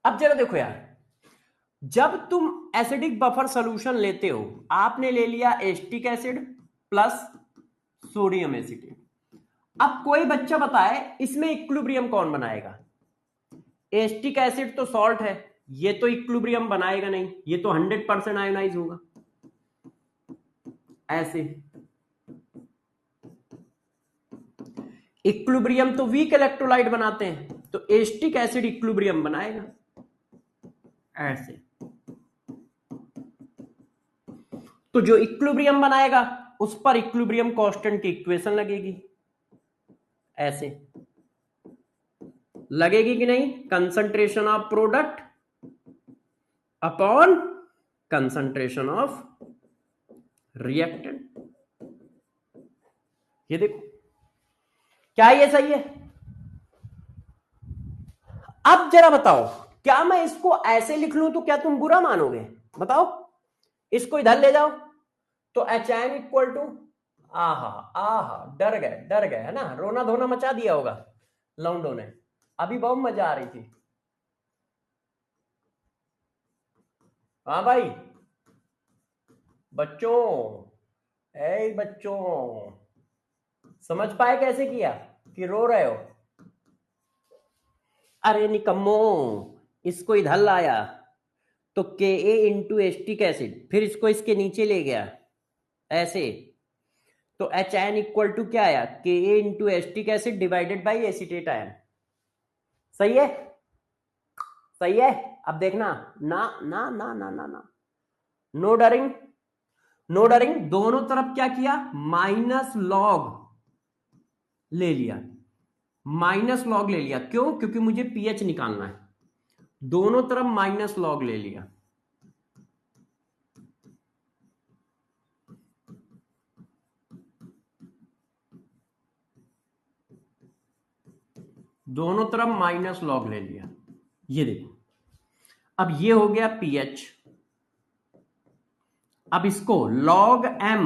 अब जरा देखो यार, जब तुम एसिडिक बफर सॉल्यूशन लेते हो, आपने ले लिया acetic acid plus sodium acetate. अब कोई बच्चा बताए इसमें इक्विलिब्रियम कौन बनाएगा? एस्टिक एसिड तो सॉल्ट है, ये तो इक्विलिब्रियम बनाएगा नहीं, ये तो 100% आयोनाइज होगा ऐसे। इक्विलिब्रियम तो वीक इलेक्ट्रोलाइट बनाते हैं, तो एस्टिक एसिड इक्विलिब्रियम बनाएगा ऐसे। तो जो इक्विलिब्रियम बनाएगा उस पर इक्विलिब्रियम कांस्टेंट की इक्वेशन लगेगी ऐसे लगेगी कि नहीं? Concentration of product upon concentration of reactant. ये देखो, क्या ये सही है? अब जरा बताओ, क्या मैं इसको ऐसे लिख लूं तो क्या तुम बुरा मानोगे? बताओ, इसको इधर ले जाओ तो एच एन इक्वल टू, आहा आहा, डर गए है ना, रोना धोना मचा दिया होगा लौंडो ने। अभी बहुत मजा आ रही थी। हाँ भाई बच्चों, ए बच्चों, समझ पाए कैसे किया कि रो रहे हो? अरे निकम्मो, इसको इधर लाया तो के ए इंटू एस्टिक एसिड, फिर इसको इसके नीचे ले गया ऐसे, तो एच एन इक्वल टू क्या आया? K a into acetic acid divided by acetate ion. सही है? सही है? अब देखना, ना ना ना ना ना ना, नो डरिंग, नो डरिंग। दोनों तरफ क्या किया? माइनस लॉग ले लिया, माइनस लॉग ले लिया। क्यों? क्योंकि मुझे पीएच निकालना है। दोनों तरफ माइनस लॉग ले लिया। दोनों तरफ माइनस लॉग ले लिया। ये देखो, अब ये हो गया पीएच। अब इसको लॉग एम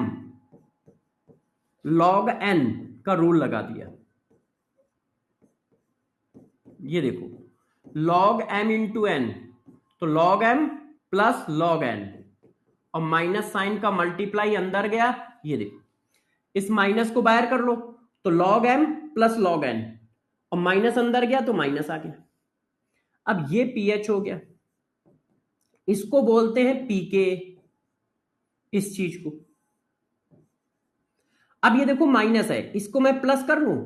लॉग एन का रूल लगा दिया। ये देखो, लॉग एम इंटू एन, तो log M plus log N, और माइनस साइन का मल्टीप्लाई अंदर गया। ये देखो, इस माइनस को बाहर कर लो तो log M plus log N, और माइनस अंदर गया तो माइनस आ गया। अब ये पीएच हो गया, इसको बोलते हैं पीके, इस चीज को। अब ये देखो माइनस है, इसको मैं प्लस कर लूं,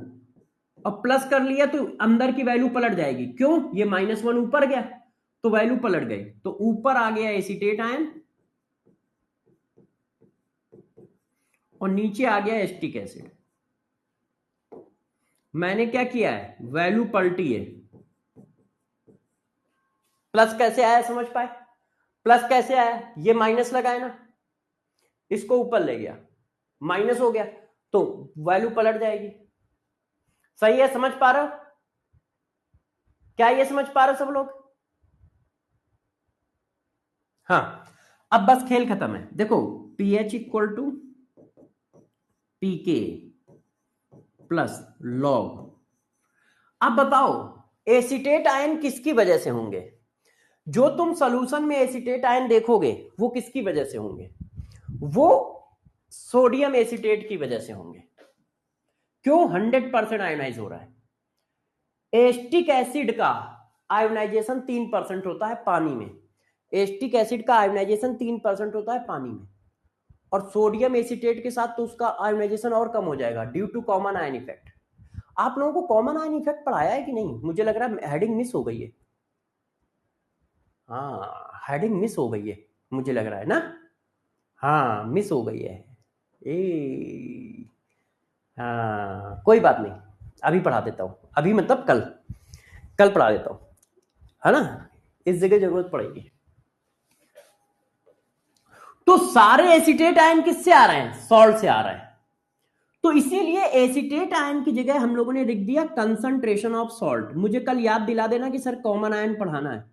और प्लस कर लिया तो अंदर की वैल्यू पलट जाएगी। क्यों? ये -1 ऊपर गया तो वैल्यू पलट गई, तो ऊपर आ गया एसीटेट आयन और नीचे आ गया एस्टिक एसिड। मैंने क्या किया है? वैल्यू पलटी है। प्लस कैसे आया समझ पाए? प्लस कैसे आया? ये माइनस लगाए ना, इसको ऊपर ले गया, माइनस हो गया तो वैल्यू पलट जाएगी। सही है? समझ पा रहे हो? क्या ये समझ पा रहे हो सब लोग? हाँ, अब बस खेल खत्म है। देखो, pH equal to pK plus log. अब बताओ, एसीटेट आयन किसकी वजह से होंगे? जो तुम सॉल्यूशन में एसीटेट आयन देखोगे वो किसकी वजह से होंगे? वो सोडियम एसीटेट की वजह से होंगे। क्यों? 100% आयोनाइज हो रहा है। एस्टिक एसिड का आयोनाइजेशन 3% होता है पानी में। एस्टिक एसिड का आयोनाइजेशन 3% होता है पानी में, और सोडियम एसीटेट के साथ तो उसका आयोनाइजेशन और कम हो जाएगा due to common ion effect. आप लोगों को कॉमन आयन इफेक्ट पढ़ाया है कि नहीं? मुझे लग रहा है हेडिंग मिस हो गई है। हाँ, हेडिंग मिस हो गई है, मुझे लग रहा है ना। हाँ, मिस हो गई है। ए हाँ, कोई बात नहीं, अभी पढ़ा देता हूँ। अभी मतलब कल पढ़ा देता हूँ, है ना। इस जगह जरूरत पड़ेगी। तो सारे एसीटेट आयन किससे आ रहे हैं? सॉल्ट से आ रहे हैं। तो इसीलिए एसीटेट आयन की जगह हम लोगों ने लिख दिया कंसंट्रेशन ऑफ सॉल्ट। मुझे कल याद दिला देना कि सर कॉमन आयन पढ़ाना है।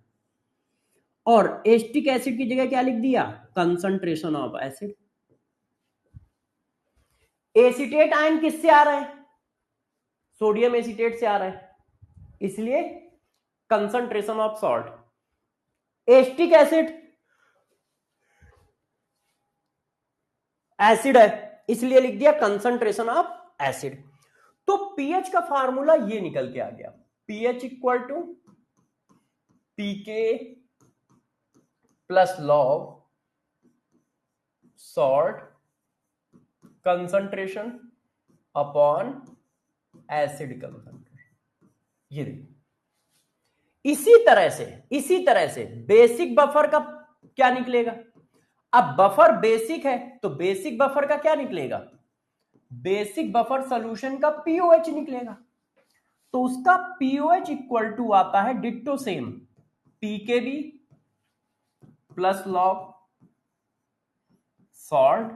और एस्टिक एसिड की जगह क्या लिख दिया? Concentration of acid. Acetate ion किससे आ रहे हैं? सोडियम एसीटेट से आ रहा है, इसलिए concentration of salt. Acetic acid acid है, इसलिए लिख दिया कंसंट्रेशन ऑफ एसिड। तो पीएच का फार्मूला ये निकल के आ गया, pH equal to pK plus log salt concentration upon acid concentration. ये देखिए, इसी तरह से बेसिक बफर का क्या निकलेगा? अब बफर बेसिक है तो बेसिक बफर का क्या निकलेगा? बेसिक बफर सॉल्यूशन का पीओएच निकलेगा। तो उसका पीओएच इक्वल टू आता है ditto same pKb plus log salt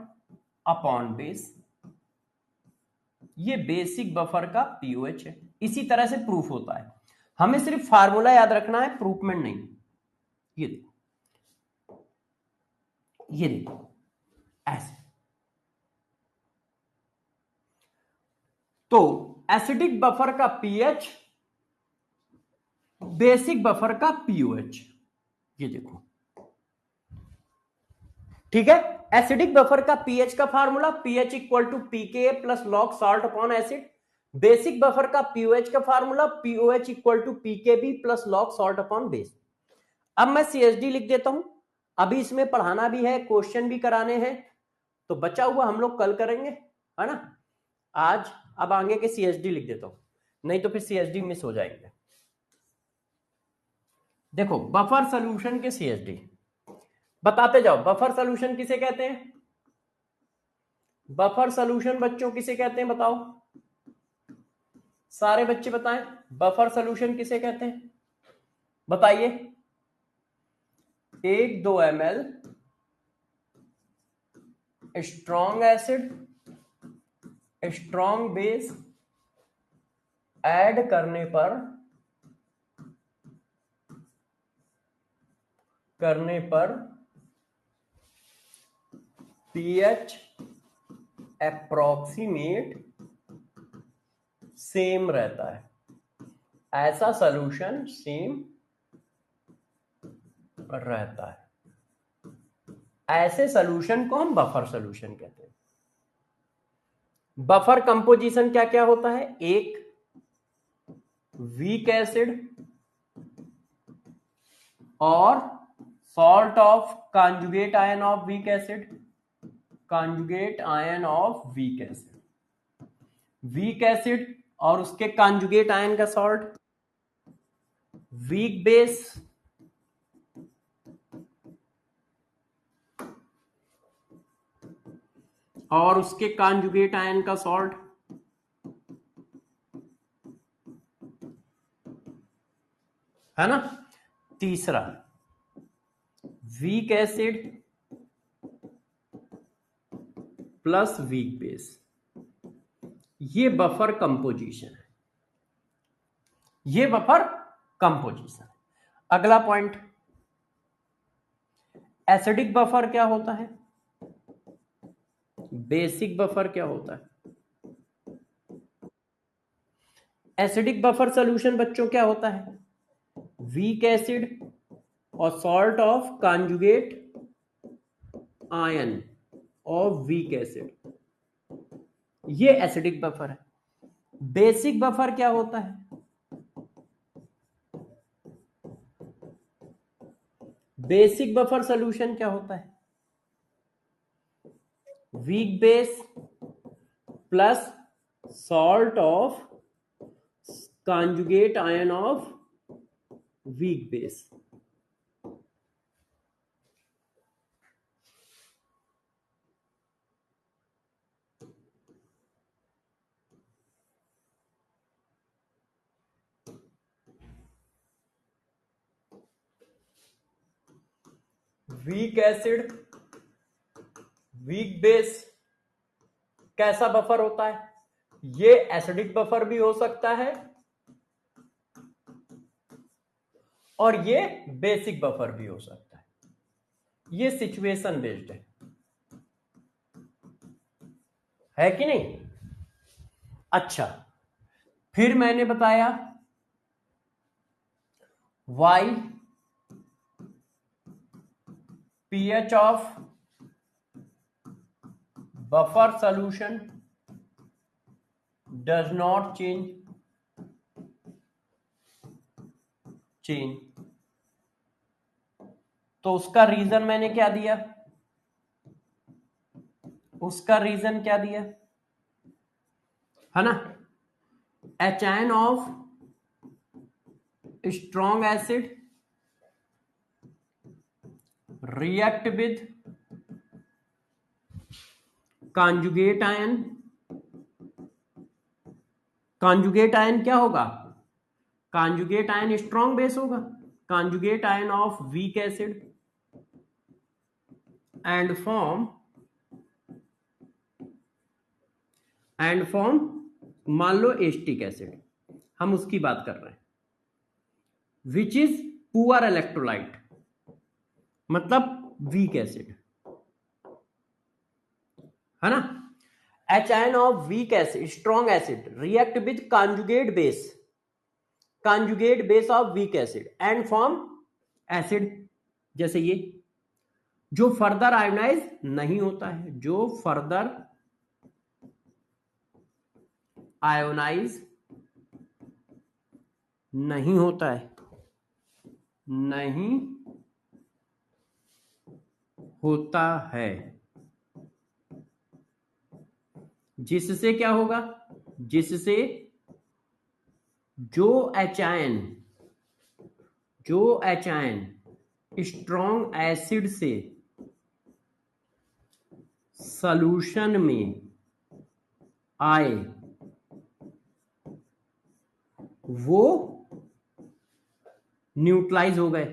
upon base. ये बेसिक बफर का पीओएच है। इसी तरह से प्रूफ होता है। हमें सिर्फ फार्मूला याद रखना है, प्रूफ में नहीं। ये देखो, ये देखो ऐसे। तो एसिडिक बफर का पीएच, बेसिक बफर का पीओएच, ये देखो, ठीक है। एसिडिक बफर का पीएच का formula pH equal to pK plus log salt upon acid. Basic buffer का पीओएच का formula pOH equal to pKb plus log salt upon base. अब मैं सीएसडी लिख देता हूं। अभी इसमें पढ़ाना भी है, क्वेश्चन भी कराने हैं, तो बचा हुआ हम लोग कल करेंगे, है ना। आज अब आगे के सीएसडी लिख देता हूं, नहीं तो फिर सीएसडी मिस हो जाएंगे। देखो बफर सॉल्यूशन के सीएसडी बताते जाओ। बफर सॉल्यूशन किसे कहते हैं? बफर सॉल्यूशन बच्चों किसे कहते हैं बताओ, सारे बच्चे बताएं। बफर सॉल्यूशन किसे कहते हैं बताइए। 1-2 ml strong acid strong base add करने पर पीएच अप्रोक्सीमेट सेम रहता है। ऐसा सॉल्यूशन सेम रहता है। ऐसे सॉल्यूशन को हम बफर सॉल्यूशन कहते हैं। बफर कंपोजिशन क्या क्या होता है? एक वीक एसिड और salt of conjugate ion of weak acid, conjugate ion of weak acid, week acid और उसके कॉन्जुगेट आयन का सॉल्ट, वीक बेस और उसके कॉन्जुगेट आयन का सॉल्ट, है ना। तीसरा weak acid plus weak base. ये बफर कंपोजिशन है, ये बफर कंपोजिशन। अगला पॉइंट, एसिडिक बफर क्या होता है, बेसिक बफर क्या होता है। एसिडिक बफर सॉल्यूशन बच्चों क्या होता है? वीक एसिड और salt of conjugate ion of weak acid, ये एसिडिक बफर है। बेसिक बफर क्या होता है? बेसिक बफर सॉल्यूशन क्या होता है? Weak base plus salt of conjugate ion of weak base. Week acid weak base कैसा बफर होता है? ये एसिडिक बफर भी हो सकता है और ये बेसिक बफर भी हो सकता है। ये सिचुएशन बेस्ड है कि नहीं? अच्छा, फिर मैंने बताया Y pH of buffer solution does not change। तो उसका रीजन मैंने क्या दिया? उसका रीजन क्या दिया, है ना। H ion of strong acid react with conjugate ion। conjugate ion क्या होगा? कॉन्जुगेट आयन स्ट्रॉन्ग बेस होगा, conjugate ion of weak acid and form मान लो एस्टिक एसिड, हम उसकी बात कर रहे हैं, विच इज पुअर इलेक्ट्रोलाइट, मतलब वीक एसिड, है ना। H ion of weak acid strong acid react with conjugate base of weak acid and form acid, जैसे ये, जो फर्दर आयोनाइज नहीं होता है, जो फर्दर आयोनाइज नहीं होता है, नहीं होता है, जिससे क्या होगा, जिससे जो एच आयन स्ट्रॉन्ग एसिड से सॉल्यूशन में आए वो न्यूट्रलाइज हो गए,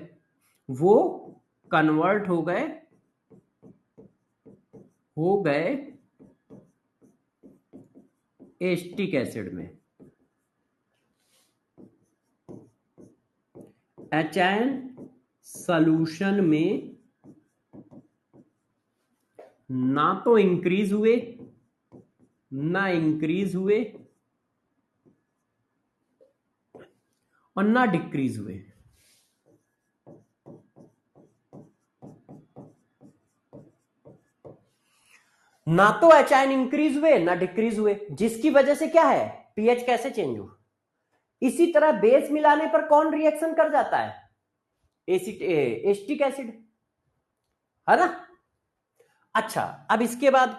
वो कन्वर्ट हो गए एस्टिक एसिड में। एच आयन सॉल्यूशन में ना तो इंक्रीज हुए और ना डिक्रीज हुए, ना तो एच आयन इंक्रीज हुए ना डिक्रीज हुए, जिसकी वजह से क्या है, पीएच कैसे चेंज हो। इसी तरह बेस मिलाने पर कौन रिएक्शन कर जाता है, एस्टिक एसिड, है ना। अच्छा, अब इसके बाद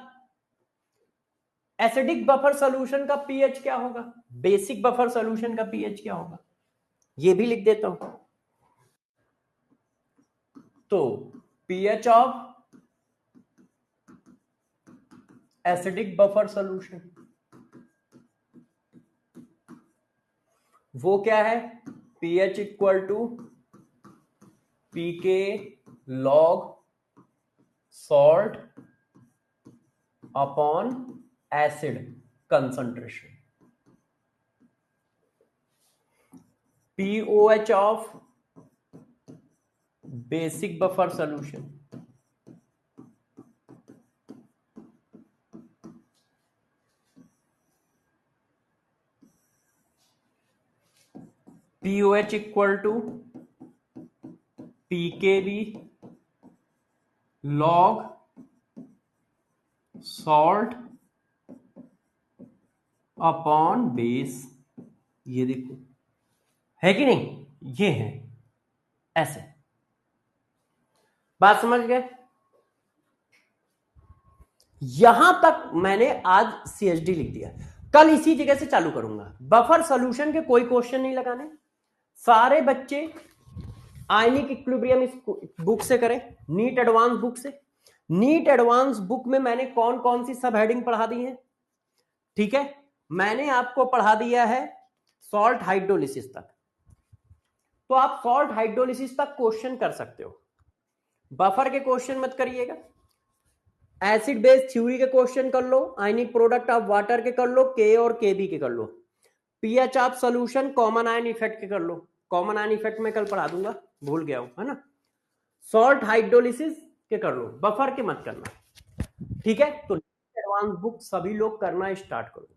एसिडिक बफर सॉल्यूशन का पीएच क्या होगा, बेसिक बफर सॉल्यूशन का पीएच क्या होगा, ये भी लिख देता हूं। तो pH of acidic buffer solution वो क्या है, pH equal to pK log salt upon acid concentration, POH of basic buffer solution POH equal to PKB log salt upon base, ये देखो है कि नहीं, ये है, ऐसे बात समझ गए। यहां तक मैंने आज CHD लिख दिया, कल इसी जगह से चालू करूंगा। बफर सॉल्यूशन के कोई क्वेश्चन नहीं लगाने, सारे बच्चे आयनिक इक्विलिब्रियम इस बुक से करें, नीट एडवांस बुक से। नीट एडवांस बुक में मैंने कौन कौन सी सब हेडिंग पढ़ा दी है, ठीक है। मैंने आपको पढ़ा दिया है सॉल्ट हाइड्रोलिसिस तक, तो आप सॉल्ट हाइड्रोलिसिस तक क्वेश्चन कर सकते हो, बफर के क्वेश्चन मत करिएगा। एसिड बेस थ्योरी के क्वेश्चन कर लो, आयनिक प्रोडक्ट ऑफ वाटर के कर लो, के और केबी के कर लो, pH of solution common ion effect के कर लो, कॉमन आयन इफेक्ट में कल पढ़ा दूंगा, भूल गया हूं, है ना। सॉल्ट हाइड्रोलिसिस के कर लो, बफर के मत करना, ठीक है। तो एडवांस बुक सभी लोग करना स्टार्ट करो।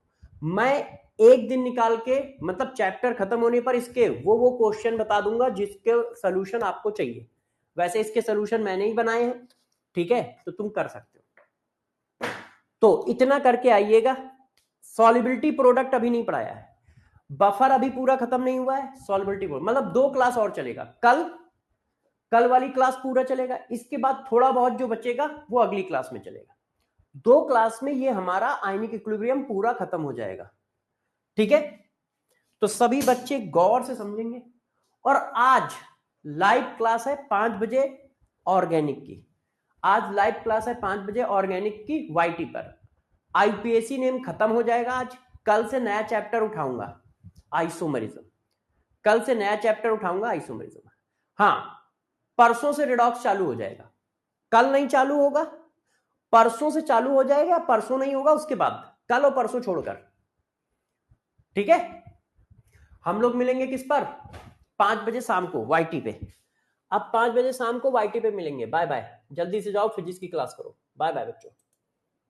मैं एक दिन निकाल के, मतलब चैप्टर खत्म होने पर इसके वो क्वेश्चन बता दूंगा जिसके सोल्यूशन आपको चाहिए। वैसे इसके सोल्यूशन मैंने ही बनाए हैं, ठीक है, तो तुम कर सकते हो। तो इतना करके आइएगा। सॉल्युबिलिटी प्रोडक्ट अभी नहीं पढ़ाया है, बफर अभी पूरा खत्म नहीं हुआ है, सॉल्युबिलिटी प्रोडक्ट मतलब 2 क्लास और चलेगा, कल वाली क्लास पूरा चलेगा, इसके बाद थोड़ा बहुत जो बचेगा वो अगली क्लास में चलेगा। 2 क्लास में ये हमारा आयनिक इक्विलिब्रियम पूरा खत्म हो जाएगा, ठीक है। तो सभी बच्चे गौर से समझेंगे। और आज लाइव क्लास है 5 बजे ऑर्गेनिक की, आज लाइव क्लास है 5 बजे ऑर्गेनिक की YT पर। आईपीएसी नेम खत्म हो जाएगा आज, कल से नया चैप्टर उठाऊंगा आइसोमरिज्म। कल से नया चैप्टर उठाऊंगा आइसोमरिज्म। हाँ, परसों से रिडॉक्स चालू हो जाएगा, कल नहीं चालू होगा, परसों से चालू हो जाएगा, परसों नहीं होगा उसके बाद, कल और परसों छोड़कर। ठीक है, हम लोग मिलेंगे किस पर, 5 बजे शाम को वाईटी पे। अब 5 बजे शाम को वाईटी पे मिलेंगे। बाय बाय, जल्दी से जाओ फिजिक्स की क्लास करो। बाय बाय बच्चों।